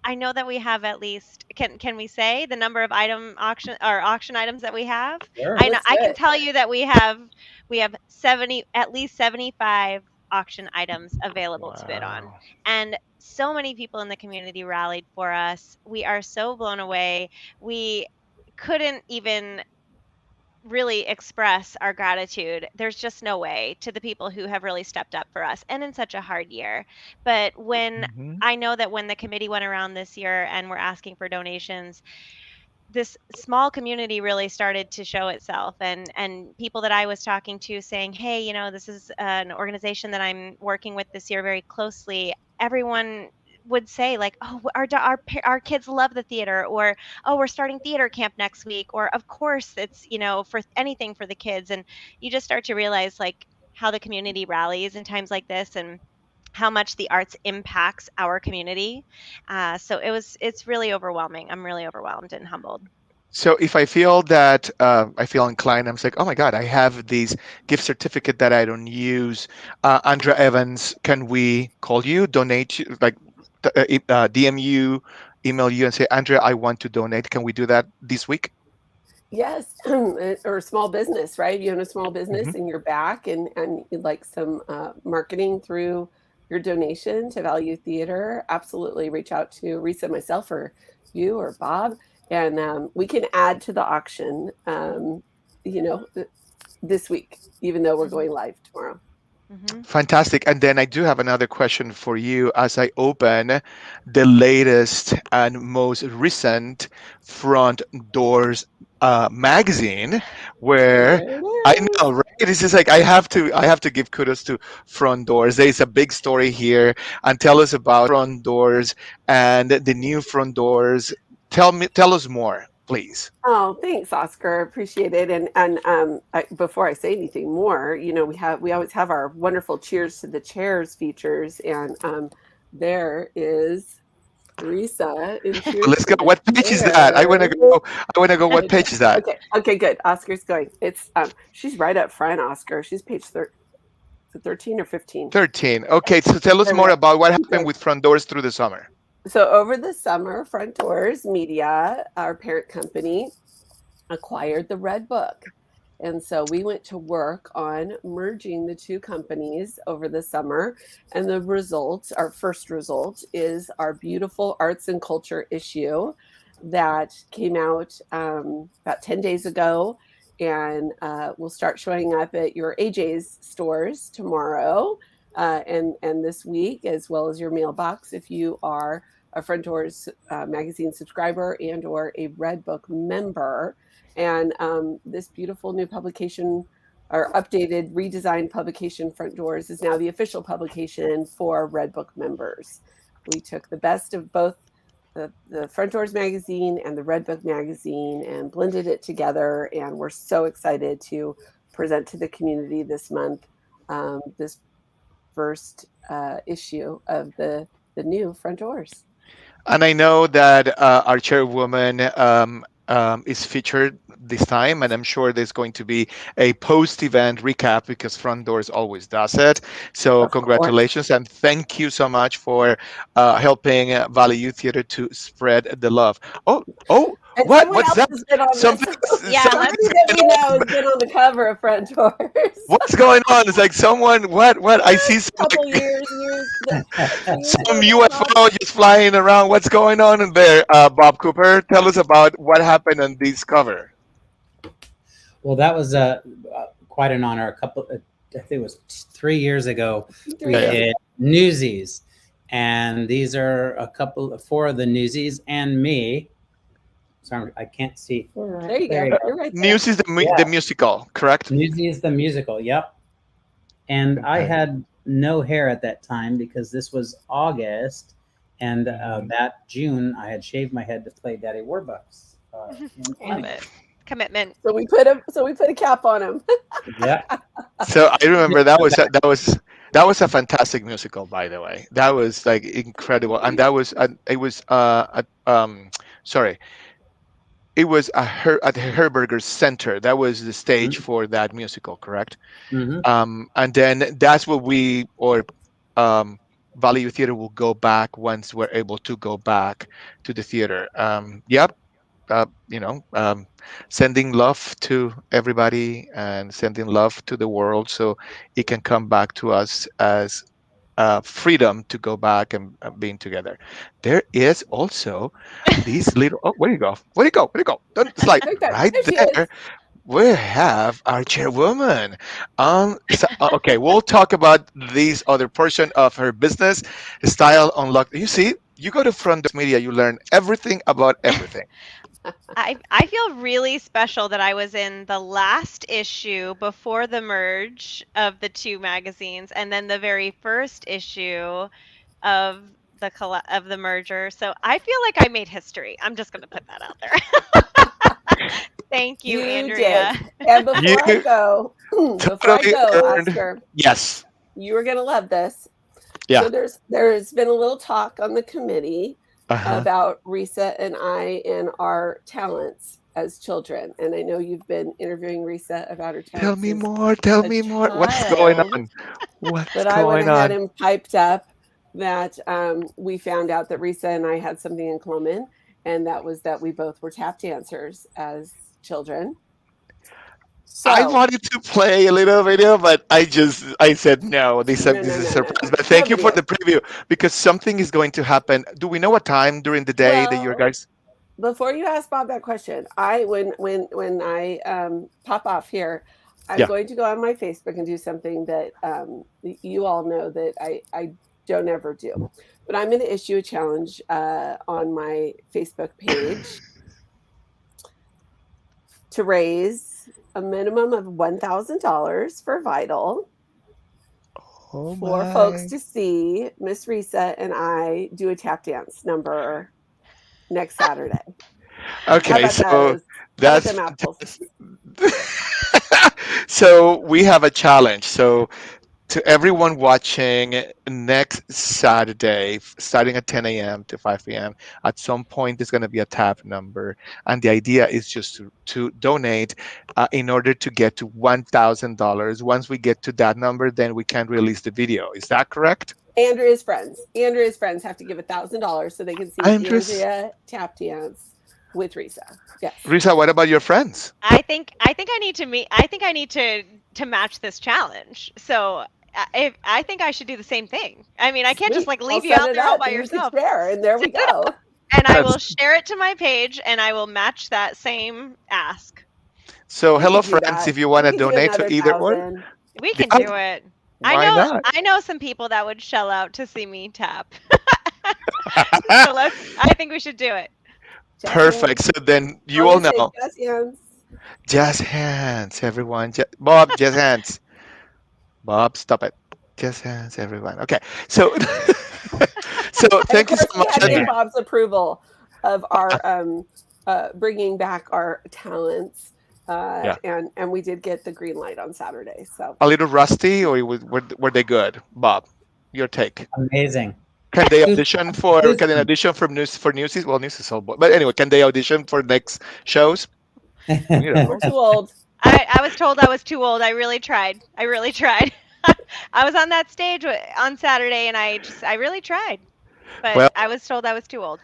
I know that we have at least can we say the number of auction items that we have? Sure. I know Let's I do can it. tell you that we have 70 at least 75 auction items available to bid on. Wow. And so many people in the community rallied for us. We are so blown away. We couldn't even really express our gratitude. There's just no way to the people who have really stepped up for us and in such a hard year. But when Mhm. I know that when the committee went around this year and we're asking for donations, this small community really started to show itself, and people that I was talking to saying, hey, this is an organization that I'm working with this year very closely. Everyone would say like, oh, our kids love the theater, or oh, we're starting theater camp next week, or of course it's for anything for the kids. And you just start to realize like how the community rallies in times like this, and how much the arts impacts our community. So it's really overwhelming. I'm really overwhelmed and humbled. So if I feel that I feel inclined, I'm like, oh my God, I have these gift certificate that I don't use. Andrea Evans, can we call you, donate, like DM you, email you, and say, Andrea, I want to donate. Can we do that this week? Yes, or a small business, right? You own a small Hmm. business and you're back, and you'd like some marketing through your donation to Value Theater. Absolutely, reach out to Risa, myself, or you, or Bob, and we can add to the auction. You know, this week, even though we're Hmm. going live tomorrow. Hmm. Fantastic. And then I do have another question for you as I open the latest and most recent Front Doors magazine, where There it I is. know, right? This is like I have to give kudos to Front Doors. There's a big story here, and tell us about Front Doors and the new Front Doors. Tell us more, please. Oh, thanks, Oscar. Appreciate it. Before I say anything more, we always have our wonderful cheers to the chairs features, and there is Risa in cheers Let's to go. the What page is that? I want to chairs. go. I want to go. What Okay, page is that? okay, good. Oscar's going. It's she's right up front, Oscar. She's page 13 or 15. 13. Okay, so tell us There we more go. about what happened Okay. with Front Doors through the summer. So over the summer, Front Doors Media, our parent company, acquired the Red Book. And so we went to work on merging the two companies over the summer. And the result, our first result, is our beautiful arts and culture issue that came out about 10 days ago. And will start showing up at your AJ's stores tomorrow and this week, as well as your mailbox if you are a Front Doors magazine subscriber and or a Red Book member. And this beautiful new publication, our updated, redesigned publication, Front Doors, is now the official publication for Red Book members. We took the best of both the Front Doors magazine and the Red Book magazine and blended it together. And we're so excited to present to the community this month this first issue of the new Front Doors. And I know that our chairwoman is featured this time, and I'm sure there's going to be a post-event recap because Front Doors always does it. So Of course. congratulations and thank you so much for helping Value Theater to spread the love. Oh, And what? someone What's else that? has been on Something. this. Yeah, Somebody let's. that we know has been on the cover of Front Doors. What's going on? It's like someone. What? I see some, Couple like, a few years some ago now, Bob. UFO just flying around. What's going on in there, Bob Cooper? Tell us about what happened on this cover. Well, that was quite an honor. I think it was 3 years ago, we Yeah. did Newsies, and these are four of the Newsies and me. Sorry, I can't see. There you There go. you go. You're right there. News is the musical, correct? Newsies the musical, yep. And I Okay. had no hair at that time because this was August, And Mm-hmm. that June, I had shaved my head to play Daddy Warbucks in Love Canada. it. Commitment. So we put a cap on him. Yeah. So I remember that was a fantastic musical, by the way. That was like incredible, and that was it was sorry, it was at the Herberger Center. That was the stage for that musical, correct? Mm-hmm. And then that's what we or um, Value Theater will go back once we're able to go back to the theater. Yep. Sending love to everybody and sending love to the world so it can come back to us as freedom to go back and being together. There is also these little. Oh, where do you go? Where do you go? Where do you go? Don't slide Look there. right There she there. is. We have our chairwoman. Okay, we'll talk about this other portion of her business, Style Unlocked. You see, you go to Front Desk Media, you learn everything about everything. I feel really special that I was in the last issue before the merge of the two magazines, and then the very first issue of of the merger. So I feel like I made history. I'm just going to put that out there. Thank you, You Andrea. did. And You before I totally go, earned. Oscar, Yes. you are gonna love this. Yeah. So there's been a little talk on the committee Uh-huh. about Risa and I and our talents as children. And I know you've been interviewing Risa about her Tell talents me as more. Tell a me more. What's going child. on? What's But I went going ahead on? and piped up that we found out that Risa and I had something in common, and that was that we both were tap dancers as children. I So wanted to play a little video, but I said no. They said no, this no, is a no, no, surprise. no, But no thank you for video. the preview because something is going to happen. Do we know what time during the day that you Well, guys? before you ask Bob that question, when I pop off here, I'm Yeah. going to go on my Facebook and do something that you all know that I don't ever do. But I'm going to issue a challenge on my Facebook page to raise a minimum of $1,000 for VYTal Oh for folks my. to see Miss Risa and I do a tap dance number next Saturday. How Okay, about so those? How about that's them apples? fantastic. So we have a challenge. So to everyone watching next Saturday, starting at 10 a.m. to 5 p.m., at some point there's going to be a tab number. And the idea is just to donate in order to get to $1,000. Once we get to that number, then we can release the video. Is that correct? Andrea's friends have to give $1,000 so they can see Andres, Andrea tap dance with Risa. Yes. Risa, what about your friends? I think I need to match this challenge. So I think I should do the same thing. I mean, I can't just Sweet. like I'll leave you set out it there all up by and you can yourself. share, and there we Set it go. up, and I will That's share it to my page, and I will match that same ask. so We hello could do friends. that. If you We want to could do donate to another either one, thousand. We can yeah, do it. why not? I know some people that would shell out to see me tap. So I think we should do it. Jazz Perfect. hands. So then I'm you all gonna say know. jazz hands. Jazz hands, everyone. Bob, jazz hands. Bob, stop it. Jazz hands, everyone. Okay. So, so And of thank you so course, we much, had to Andrea. get Bob's approval of our bringing back our talents, Yeah. and we did get the green light on Saturday. So A little rusty, or were they good? Bob, your take. Amazing. Can they Who's, audition for? who's Can they audition for Newsies? Well, Newsies all boy. But anyway, can they audition for next shows? You we're know. too old. I was told I was too old. I really tried. I really tried. I was on that stage on Saturday, and I really tried, but Well, I was told I was too old.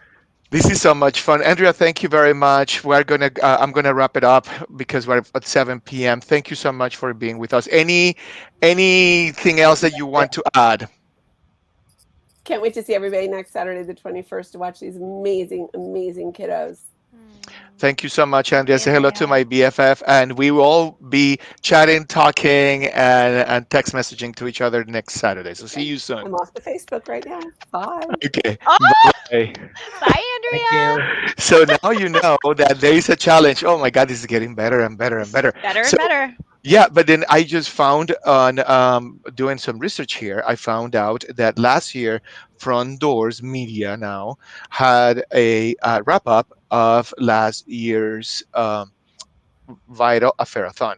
this is so much fun, Andrea. Thank you very much. We're gonna. I'm gonna wrap it up because we're at 7 p.m. Thank you so much for being with us. Anything else that you want to add? Can't wait to see everybody next Saturday, the 21st, to watch these amazing, amazing kiddos. Thank you so much, Andrea. Say hello to Andrea. my BFF, and we will all be chatting, talking, and text messaging to each other next Saturday. So see you soon. I'm off to Facebook right now. Bye. Okay. Oh, Bye. bye, Thank Andrea. you. So now you know that there is a challenge. Oh my God, this is getting better and better and better. Better and So better. Yeah, but then I just found on doing some research here, I found out that last year, Front Doors Media now had a wrap up of last year's VYTal-Affair-Athon.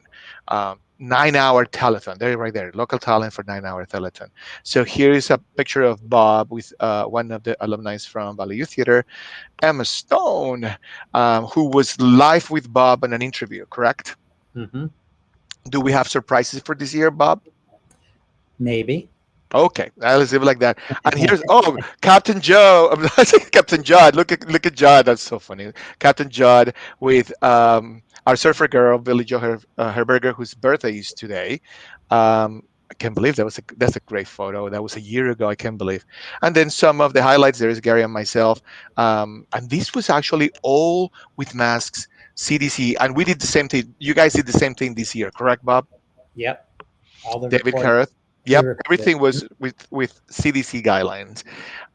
9 hour telethon. There, right there. Local talent for 9 hour telethon. So here is a picture of Bob with one of the alumni from Valley Youth Theater, Emma Stone, who was live with Bob in an interview, correct? Hmm. Do we have surprises for this year, Bob? Maybe. Okay, let's leave it like that. And here's Captain Joe, Captain Judd. Look at Judd. That's so funny. Captain Judd with our surfer girl Billy Joe Herberger, whose birthday is today. I can't believe that's a great photo. That was a year ago. I can't believe. And then some of the highlights. There is Gary and myself. And this was actually all with masks. CDC, and we did the same thing. You guys did the same thing this year, correct, Bob? Yep. All the David recording Carruth. we Yep, recorded. everything was with CDC guidelines.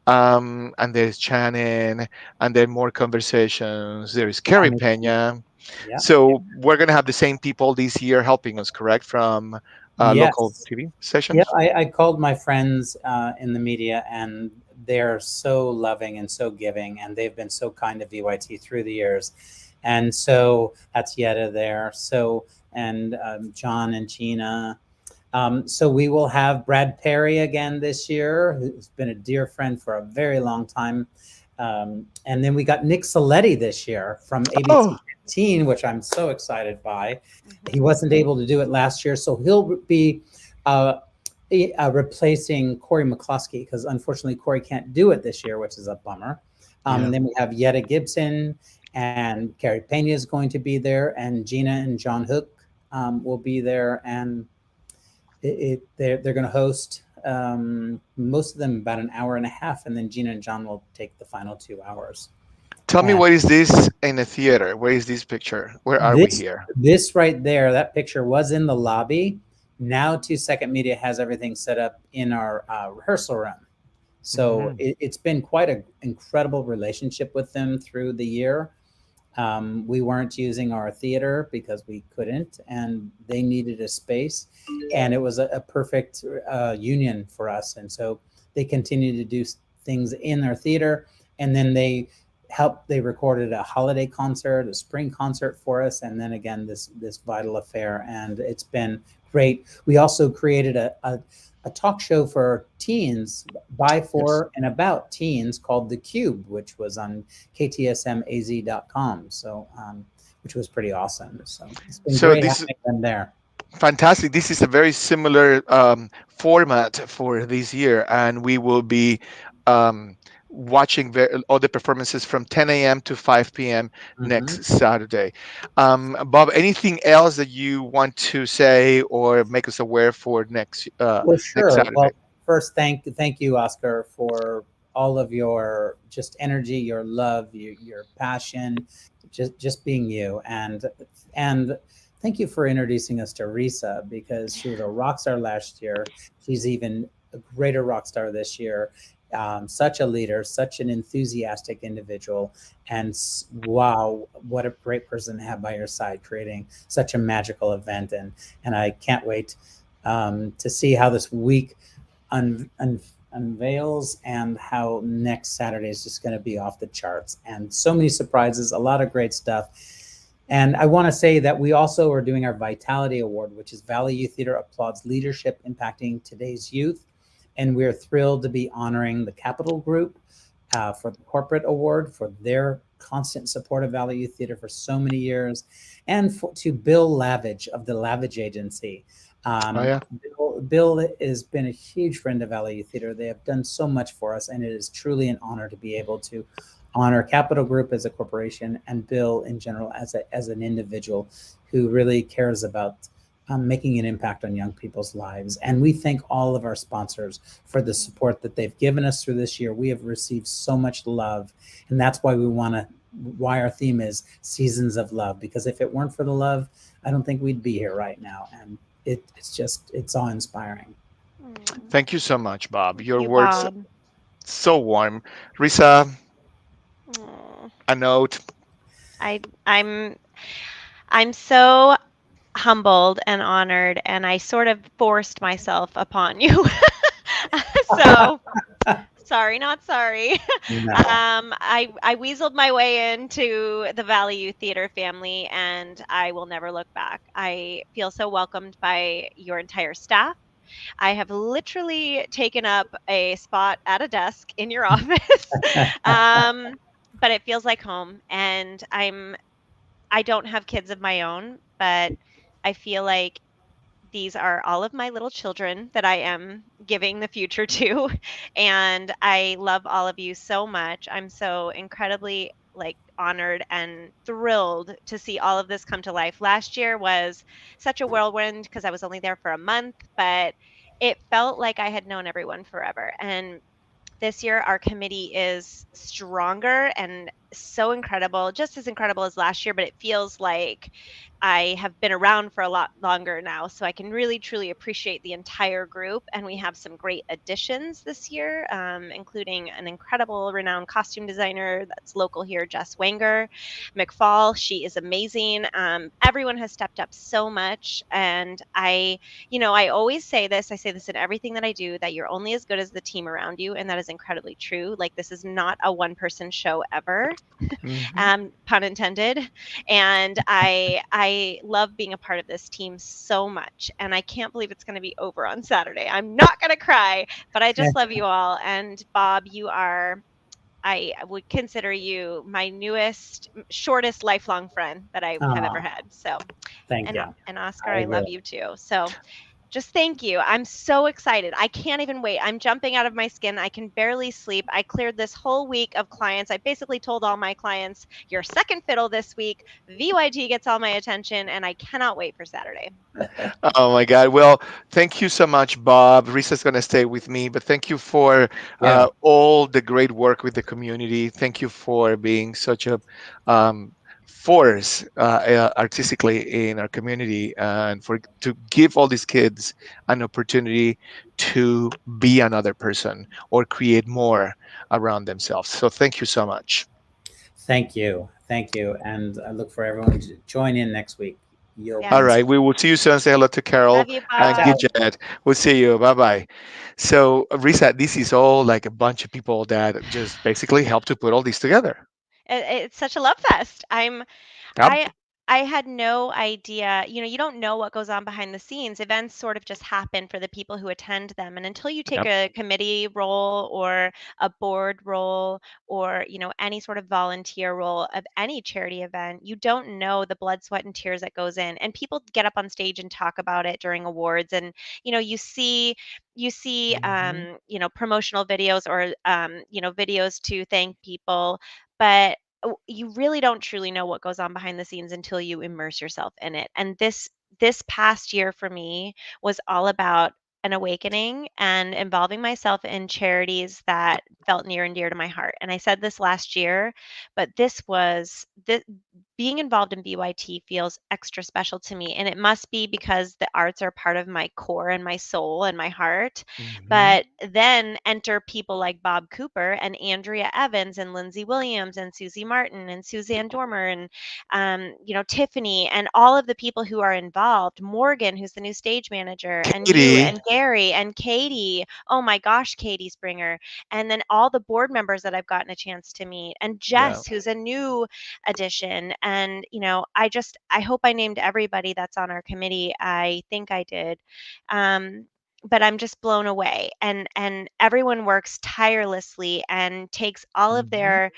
And there's Shannon, and then more conversations. There is Kerry Tommy. Pena. Yep. So we're gonna have the same people this year helping us, correct? From local Yes. TV Yep. sessions. I called my friends in the media, and they're so loving and so giving, and they've been so kind to VYT through the years. And so that's Yetta there. So, and John and Gina. So we will have Brad Perry again this year, who's been a dear friend for a very long time. And then we got Nick Saletti this year from Oh, ABC 15, which I'm so excited by. He Mhm. wasn't able to do it last year, so he'll be uh, replacing Corey McCluskey, because unfortunately Corey can't do it this year, which is a bummer. yeah. And then we have Yetta Gibson, and Carrie Pena is going to be there, and Gina and John Hook will be there, and they're going to host most of them about an hour and a half, and then Gina and John will take the final 2 hours. Tell me, And what is this in a theater? Where is this picture? Where are we this here? this right there, that picture was in the lobby. Now, Two Second Media has everything set up in our rehearsal room. So Mhm. it's been quite an incredible relationship with them through the year. We weren't using our theater because we couldn't, and they needed a space, and it was a perfect union for us. And so they continue to do things in their theater, and then they recorded a holiday concert, a spring concert for us, and then again this VYTal Affair, and it's been great. We also created a talk show for teens by, Yes. for, and about teens called The Cube, which was on ktsmaz.com. So, which was pretty awesome. So it's been So great this is having them there. fantastic. This is a very similar format for this year, and we will be um, watching all the performances from 10 a.m. to 5 p.m. Hmm. next Saturday. Bob, anything else that you want to say or make us aware for Well, next sure. Saturday? Well, first, thank you, Oscar, for all of your just energy, your love, your passion, just being you, and thank you for introducing us to Risa, because she was a rock star last year. She's even a greater rock star this year. Such a leader, such an enthusiastic individual, and wow, what a great person to have by your side, creating such a magical event. And I can't wait to see how this week unveils, and how next Saturday is just going to be off the charts. And so many surprises, a lot of great stuff. And I want to say that we also are doing our Vitality Award, which is Valley Youth Theater applauds leadership impacting today's youth. And we're thrilled to be honoring the Capital Group for the corporate award for their constant support of Valley Youth Theater for so many years, and to Bill Lavage of the Lavage Agency. Oh Um, yeah. Bill has been a huge friend of Valley Youth Theater. They have done so much for us, and it is truly an honor to be able to honor Capital Group as a corporation, and Bill in general as an individual who really cares about making an impact on young people's lives. And we thank all of our sponsors for the support that they've given us through this year. We have received so much love, and that's why our theme is Seasons of Love, because if it weren't for the love, I don't think we'd be here right now. And it's awe inspiring. Mm. Thank you so much, Bob. Thank Your you, words Bob. so warm. Risa, Aw. a note. I I'm I'm so humbled and honored, and I sort of forced myself upon you. So sorry, not sorry. No. I weaseled my way into the Valley Youth Theater family, and I will never look back. I feel so welcomed by your entire staff. I have literally taken up a spot at a desk in your office, um, but it feels like home. And I don't have kids of my own, but I feel like these are all of my little children that I am giving the future to. And I love all of you so much. I'm so incredibly like honored and thrilled to see all of this come to life. Last year was such a whirlwind because I was only there for a month, but it felt like I had known everyone forever. And this year our committee is stronger and so incredible, just as incredible as last year, but it feels like I have been around for a lot longer now, so I can really truly appreciate the entire group. And we have some great additions this year, including an incredible renowned costume designer that's local here, Jess Wanger McFall. She is amazing. Everyone has stepped up so much, and I always say this, I say this in everything that I do, that you're only as good as the team around you. And that is incredibly true. Like, this is not a one person show ever, Mhm. pun intended. And I love being a part of this team so much. And I can't believe it's going to be over on Saturday. I'm not going to cry, but I just love you all. And Bob, I would consider you my newest, shortest lifelong friend that I have ever Oh, had. So, thank and you. and Oscar, I I love really. you too. So just thank you. I'm so excited. I can't even wait. I'm jumping out of my skin. I can barely sleep. I cleared this whole week of clients. I basically told all my clients, "Your second fiddle this week. VYT gets all my attention," and I cannot wait for Saturday. Oh my God. Well, thank you so much, Bob. Risa's going to stay with me, but thank you for Yeah. all the great work with the community. Thank you for being such a um, force artistically in our community, and for to give all these kids an opportunity to be another person or create more around themselves. So thank you so much. Thank you. Thank you. And I look for everyone to join in next week. You'll be All Yes. right, we will see you soon. Say hello to Carol Love you, and ciao. Bob. Gidget. We'll see you. Bye bye. So, Risa, this is all like a bunch of people that just basically help to put all this together. It's such a love fest. Yep. I I had no idea. You don't know what goes on behind the scenes. Events sort of just happen for the people who attend them. And until you take Yep. a committee role or a board role or, any sort of volunteer role of any charity event, you don't know the blood, sweat, and tears that goes in. And people get up on stage and talk about it during awards. And, Mhm. promotional videos or, videos to thank people. But you really don't truly know what goes on behind the scenes until you immerse yourself in it. And this past year for me was all about an awakening and involving myself in charities that felt near and dear to my heart. And I said this last year, but this being involved in BYT feels extra special to me. And it must be because the arts are part of my core and my soul and my heart. Hmm. But then enter people like Bob Cooper and Andrea Evans and Lindsay Williams and Susie Martin and Suzanne Dormer and Tiffany and all of the people who are involved. Morgan, who's the new stage manager, and you Katie. and Gary and Katie. Oh my gosh, Katie Springer. And then all the board members that I've gotten a chance to meet, and Yeah. Jess, who's a new addition. And I hope I named everybody that's on our committee. I think I did. But I'm just blown away, and everyone works tirelessly and takes all of Mhm. their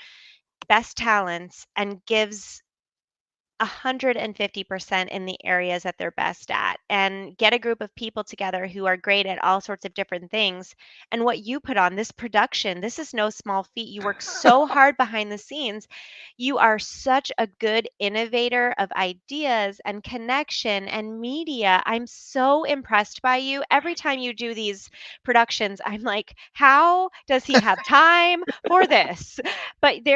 best talents and gives 150% in the areas that they're best at, and get a group of people together who are great at all sorts of different things. And what you put on this production, this is no small feat. You work so hard behind the scenes. You are such a good innovator of ideas and connection and media. I'm so impressed by you. Every time you do these productions, I'm like, how does he have time for this? But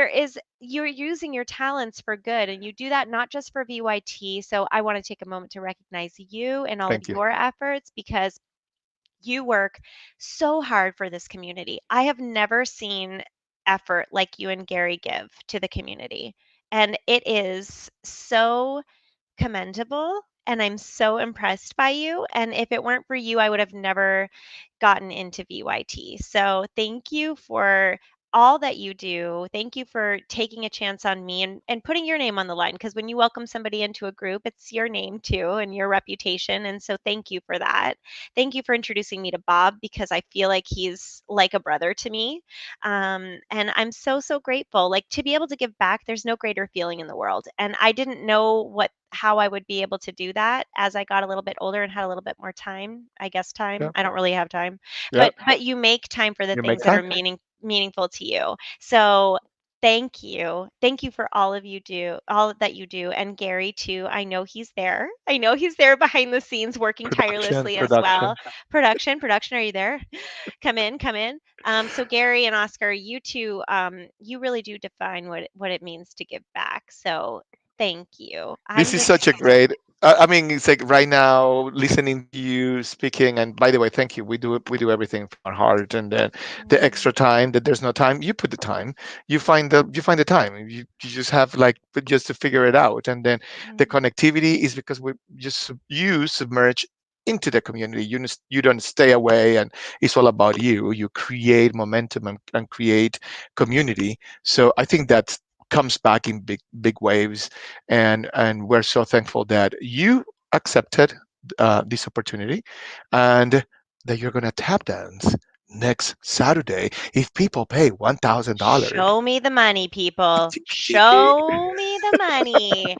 you're using your talents for good, and you do that not just for VYT. So I want to take a moment to recognize you and all of Thank you. your efforts, because you work so hard for this community. I have never seen effort like you and Gary give to the community, and it is so commendable. and I'm so impressed by you. And if it weren't for you, I would have never gotten into VYT. So thank you for all that you do. Thank you for taking a chance on me and putting your name on the line, because when you welcome somebody into a group, it's your name too and your reputation. And so thank you for that. Thank you for introducing me to Bob, because I feel like he's like a brother to me. And I'm so, so grateful. Like, to be able to give back, there's no greater feeling in the world. And I didn't know how I would be able to do that as I got a little bit older and had a little bit more time. I guess time. Yeah. I don't really have time. Yeah. But you make time for the You make things that time. are meaningful to you. So thank you. Thank you for all that you do. And Gary too. I know he's there. I know he's there behind the scenes working Production. tirelessly as well. Production. Production, are you there? Come in, come in. So Gary and Oscar, you two, you really do define what it means to give back. So thank you. This I'm is just such a great. I mean, it's like right now listening to you speaking. And by the way, thank you. We do everything from our heart. And then the mm, extra time that there's no time, you put the time. You find the time. You just have like just to figure it out. And then the mm, connectivity is because we just you submerge into the community. You don't stay away, and it's all about you. You create momentum and create community. So I think that comes back in big waves, and we're so thankful that you accepted this opportunity, and that you're going to tap dance next Saturday if people pay $1,000. show me the money, people. Show me the money.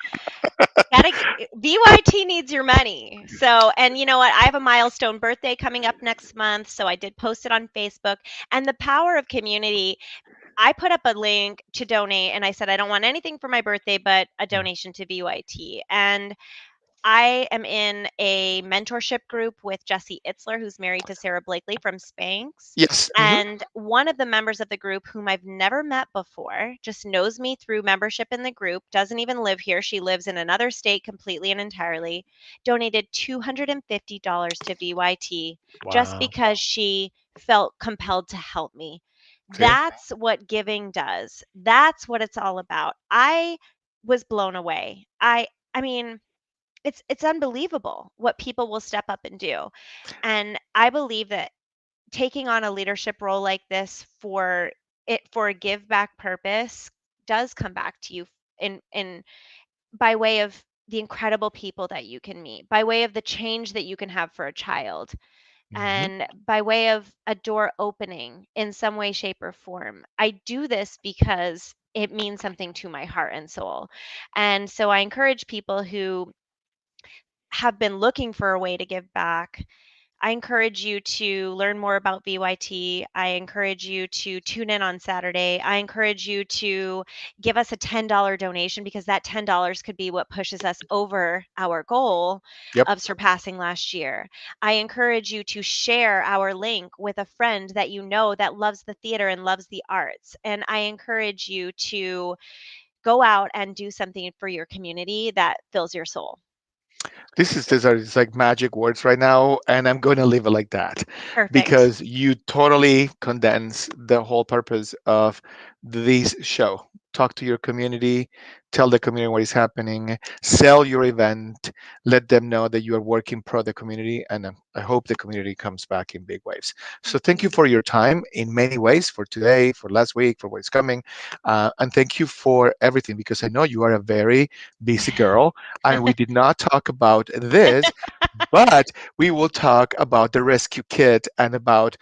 VYT needs your money. So, and you know what? I have a milestone birthday coming up next month. So I did post it on Facebook. And the power of community, I put up a link to donate, and I said, I don't want anything for my birthday but a donation to VYT. And I am in a mentorship group with Jesse Itzler, who's married to Sarah Blakely from Spanx. Yes. And one of the members of the group, whom I've never met before, just knows me through membership in the group, doesn't even live here. She lives in another state completely and entirely, donated $250 to VYT just Wow. because she felt compelled to help me. See? That's what giving does. That's what it's all about. I was blown away. I mean, it's unbelievable what people will step up and do. And I believe that taking on a leadership role like this for a give back purpose does come back to you in by way of the incredible people that you can meet, by way of the change that you can have for a child, Hmm. and by way of a door opening in some way, shape, or form. I do this because it means something to my heart and soul. And so I encourage people who have been looking for a way to give back. I encourage you to learn more about VYT. I encourage you to tune in on Saturday. I encourage you to give us a $10 donation, because that $10 could be what pushes us over our goal Yep. of surpassing last year. I encourage you to share our link with a friend that you know that loves the theater and loves the arts. And I encourage you to go out and do something for your community that fills your soul. These are just like magic words right now, and I'm going to leave it like that Perfect. because you totally condense the whole purpose of this show. Talk to your community, tell the community what is happening, sell your event, let them know that you are working pro the community, and I hope the community comes back in big waves. So thank you Mhm. for your time in many ways, for today, for last week, for what's coming, and thank you for everything, because I know you are a very busy girl, and we did not talk about this, but we will talk about the rescue kit and about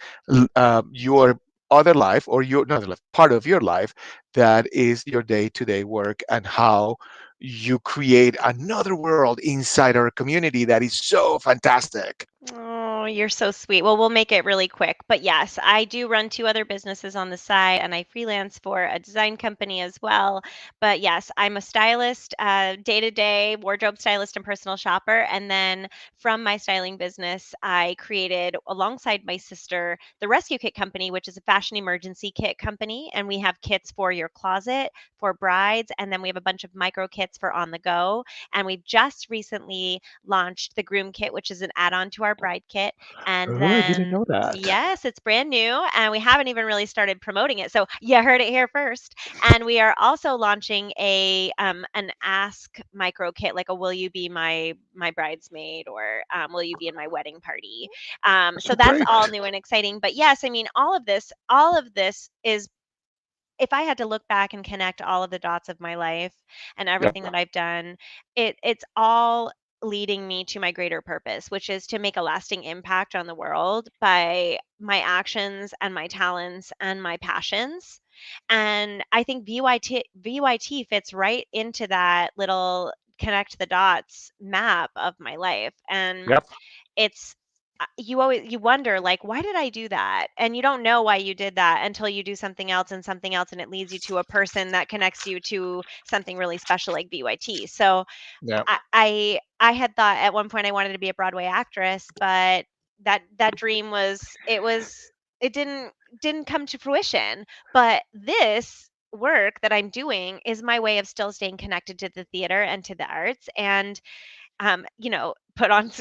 your other life, or your not other life, part of your life that is your day-to-day work, and how you create another world inside our community that is so fantastic. Oh, you're so sweet. Well, we'll make it really quick. But yes, I do run two other businesses on the side, and I freelance for a design company as well. But yes, I'm a stylist, day to day wardrobe stylist and personal shopper. And then from my styling business, I created alongside my sister the Rescue Kit Company, which is a fashion emergency kit company. And we have kits for your closet, for brides, and then we have a bunch of micro kits for on the go. And we've just recently launched the Groom Kit, which is an add on to our bride kit. it. And Oh, I didn't then, know that. yes, it's brand new and we haven't even really started promoting it. So you heard it here first. And we are also launching a an ask micro kit, like a will you be my bridesmaid, or will you be in my wedding party? So Oh, that's great. all new and exciting. But yes, I mean, all of this is, if I had to look back and connect all of the dots of my life and Yep. everything that I've done, it's all leading me to my greater purpose, which is to make a lasting impact on the world by my actions and my talents and my passions. And I think VYT fits right into that little connect the dots map of my life. And Yep. it's you wonder, like, why did I do that? And you don't know why you did that until you do something else, and it leads you to a person that connects you to something really special like VYT. So Yep. I had thought at one point I wanted to be a Broadway actress, but that dream it didn't come to fruition. But this work that I'm doing is my way of still staying connected to the theater and to the arts, and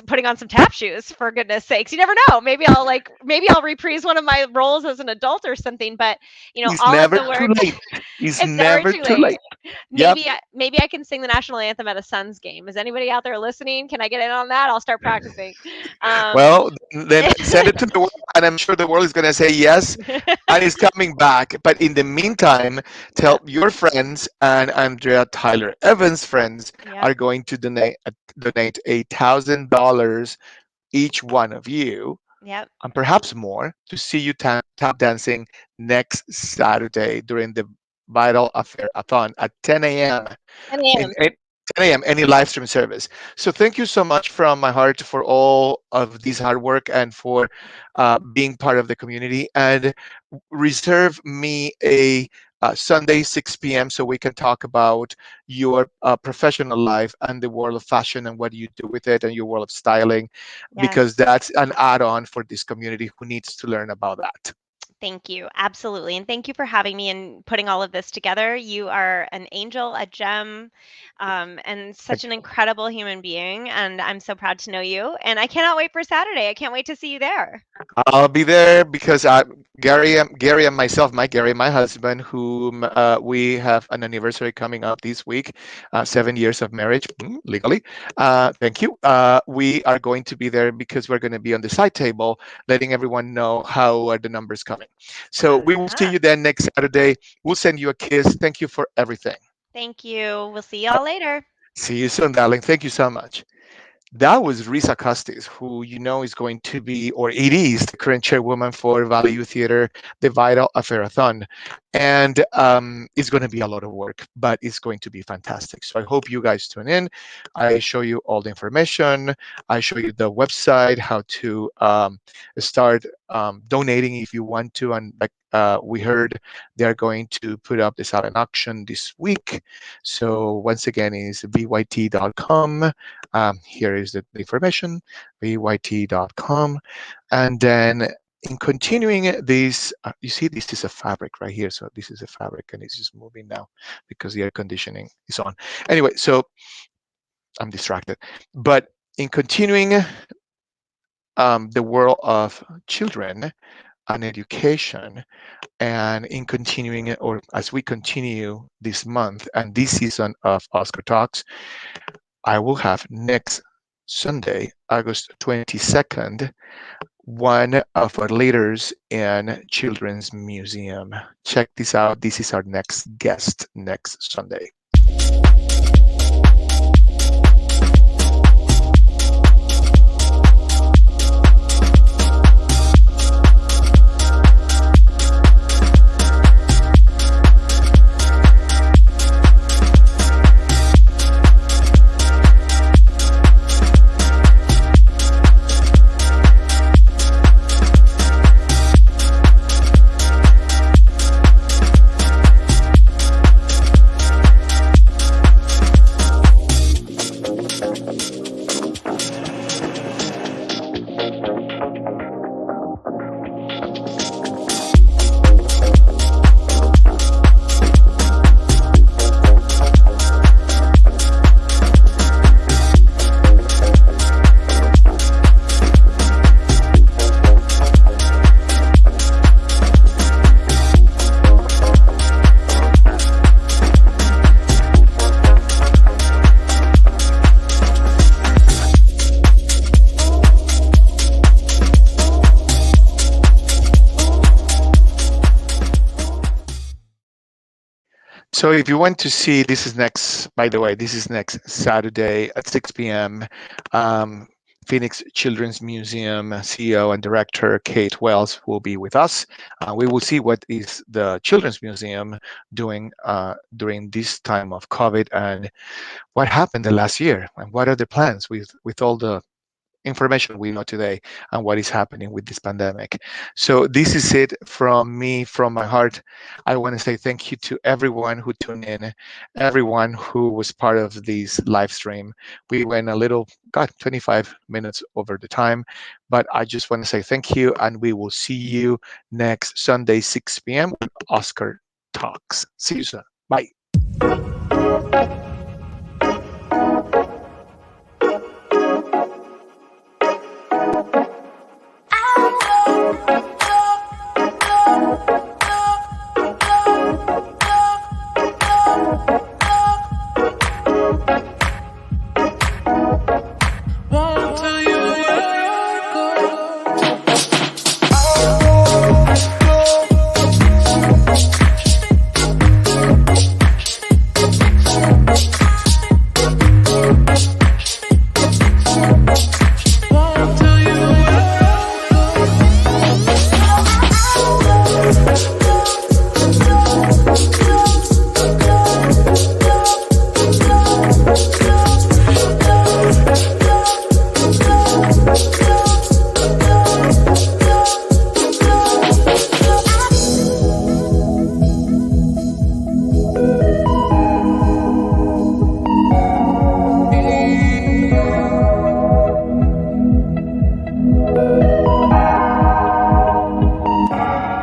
putting on some tap shoes, for goodness sakes. You never know. Maybe I'll reprise one of my roles as an adult or something. But It's all of never the too work, late. It's it's never never too too late. late. Yep. Maybe I can sing the national anthem at a Suns game. Is anybody out there listening? Can I get in on that? I'll start practicing. Um, Well, then send it to the world, and I'm sure the world is going to say yes, and it's coming back. But in the meantime, tell yep, your friends, and Andrea Tyler Evans' friends yep, are going to donate $1,000 each one of you, yep. and perhaps more, to see you tap dancing next Saturday during the VYTal-Affair-Athon at 10 a.m. 10 in a.m. 10 a.m. any live stream service. So thank you so much from my heart for all of this hard work and for being part of the community. And reserve me a Sunday 6 p.m. so we can talk about your professional life and the world of fashion and what you do with it and your world of styling, because Yes. that's an add-on for this community who needs to learn about that. Thank you. Absolutely. And thank you for having me and putting all of this together. You are an angel, a gem, and such an incredible human being. And I'm so proud to know you. And I cannot wait for Saturday. I can't wait to see you there. I'll be there because Gary and myself, Gary, my husband, whom we have an anniversary coming up this week, 7 years of marriage, legally. Thank you. We are going to be there because we're going to be on the side table, letting everyone know how are the numbers coming. So we will see Uh-huh. you then next Saturday. We'll send you a kiss. Thank you for everything. Thank you. We'll see y'all later. See you soon, darling. Thank you so much. That was RISA KOSTIS, who you know is going to be, or it is, the current chairwoman for Valley Youth Theater, the VYTal-Affair-Athon. And it's going to be a lot of work, but it's going to be fantastic. So I hope you guys tune in. I show you all the information. I show you the website, how to start donating if you want to. And like we heard, they're going to put up the silent auction this week. So once again, it's vyt.com. Here is the information, vyt.com. And then in continuing this, you see this is a fabric right here. So this is a fabric and it's just moving now because the air conditioning is on. Anyway, so I'm distracted. But in continuing the world of children and education, and in continuing, or as we continue this month and this season of Oscar Talks, I will have next Sunday, August 22nd, one of our leaders in Children's Museum. Check this out. This is our next guest next Sunday. So if you want to see, this is next, by the way, this is next Saturday at 6 p.m. Um, Phoenix Children's Museum CEO and Director Kate Wells will be with us. We will see what is the Children's Museum doing during this time of COVID and what happened the last year and what are the plans with all the information we know today and what is happening with this pandemic. So this is it from me, from my heart. I want to say thank you to everyone who tuned in, everyone who was part of this live stream. We went a little, got 25 minutes over the time, but I just want to say thank you, and we will see you next Sunday, 6 p.m. when Oscar talks. See you soon. Bye.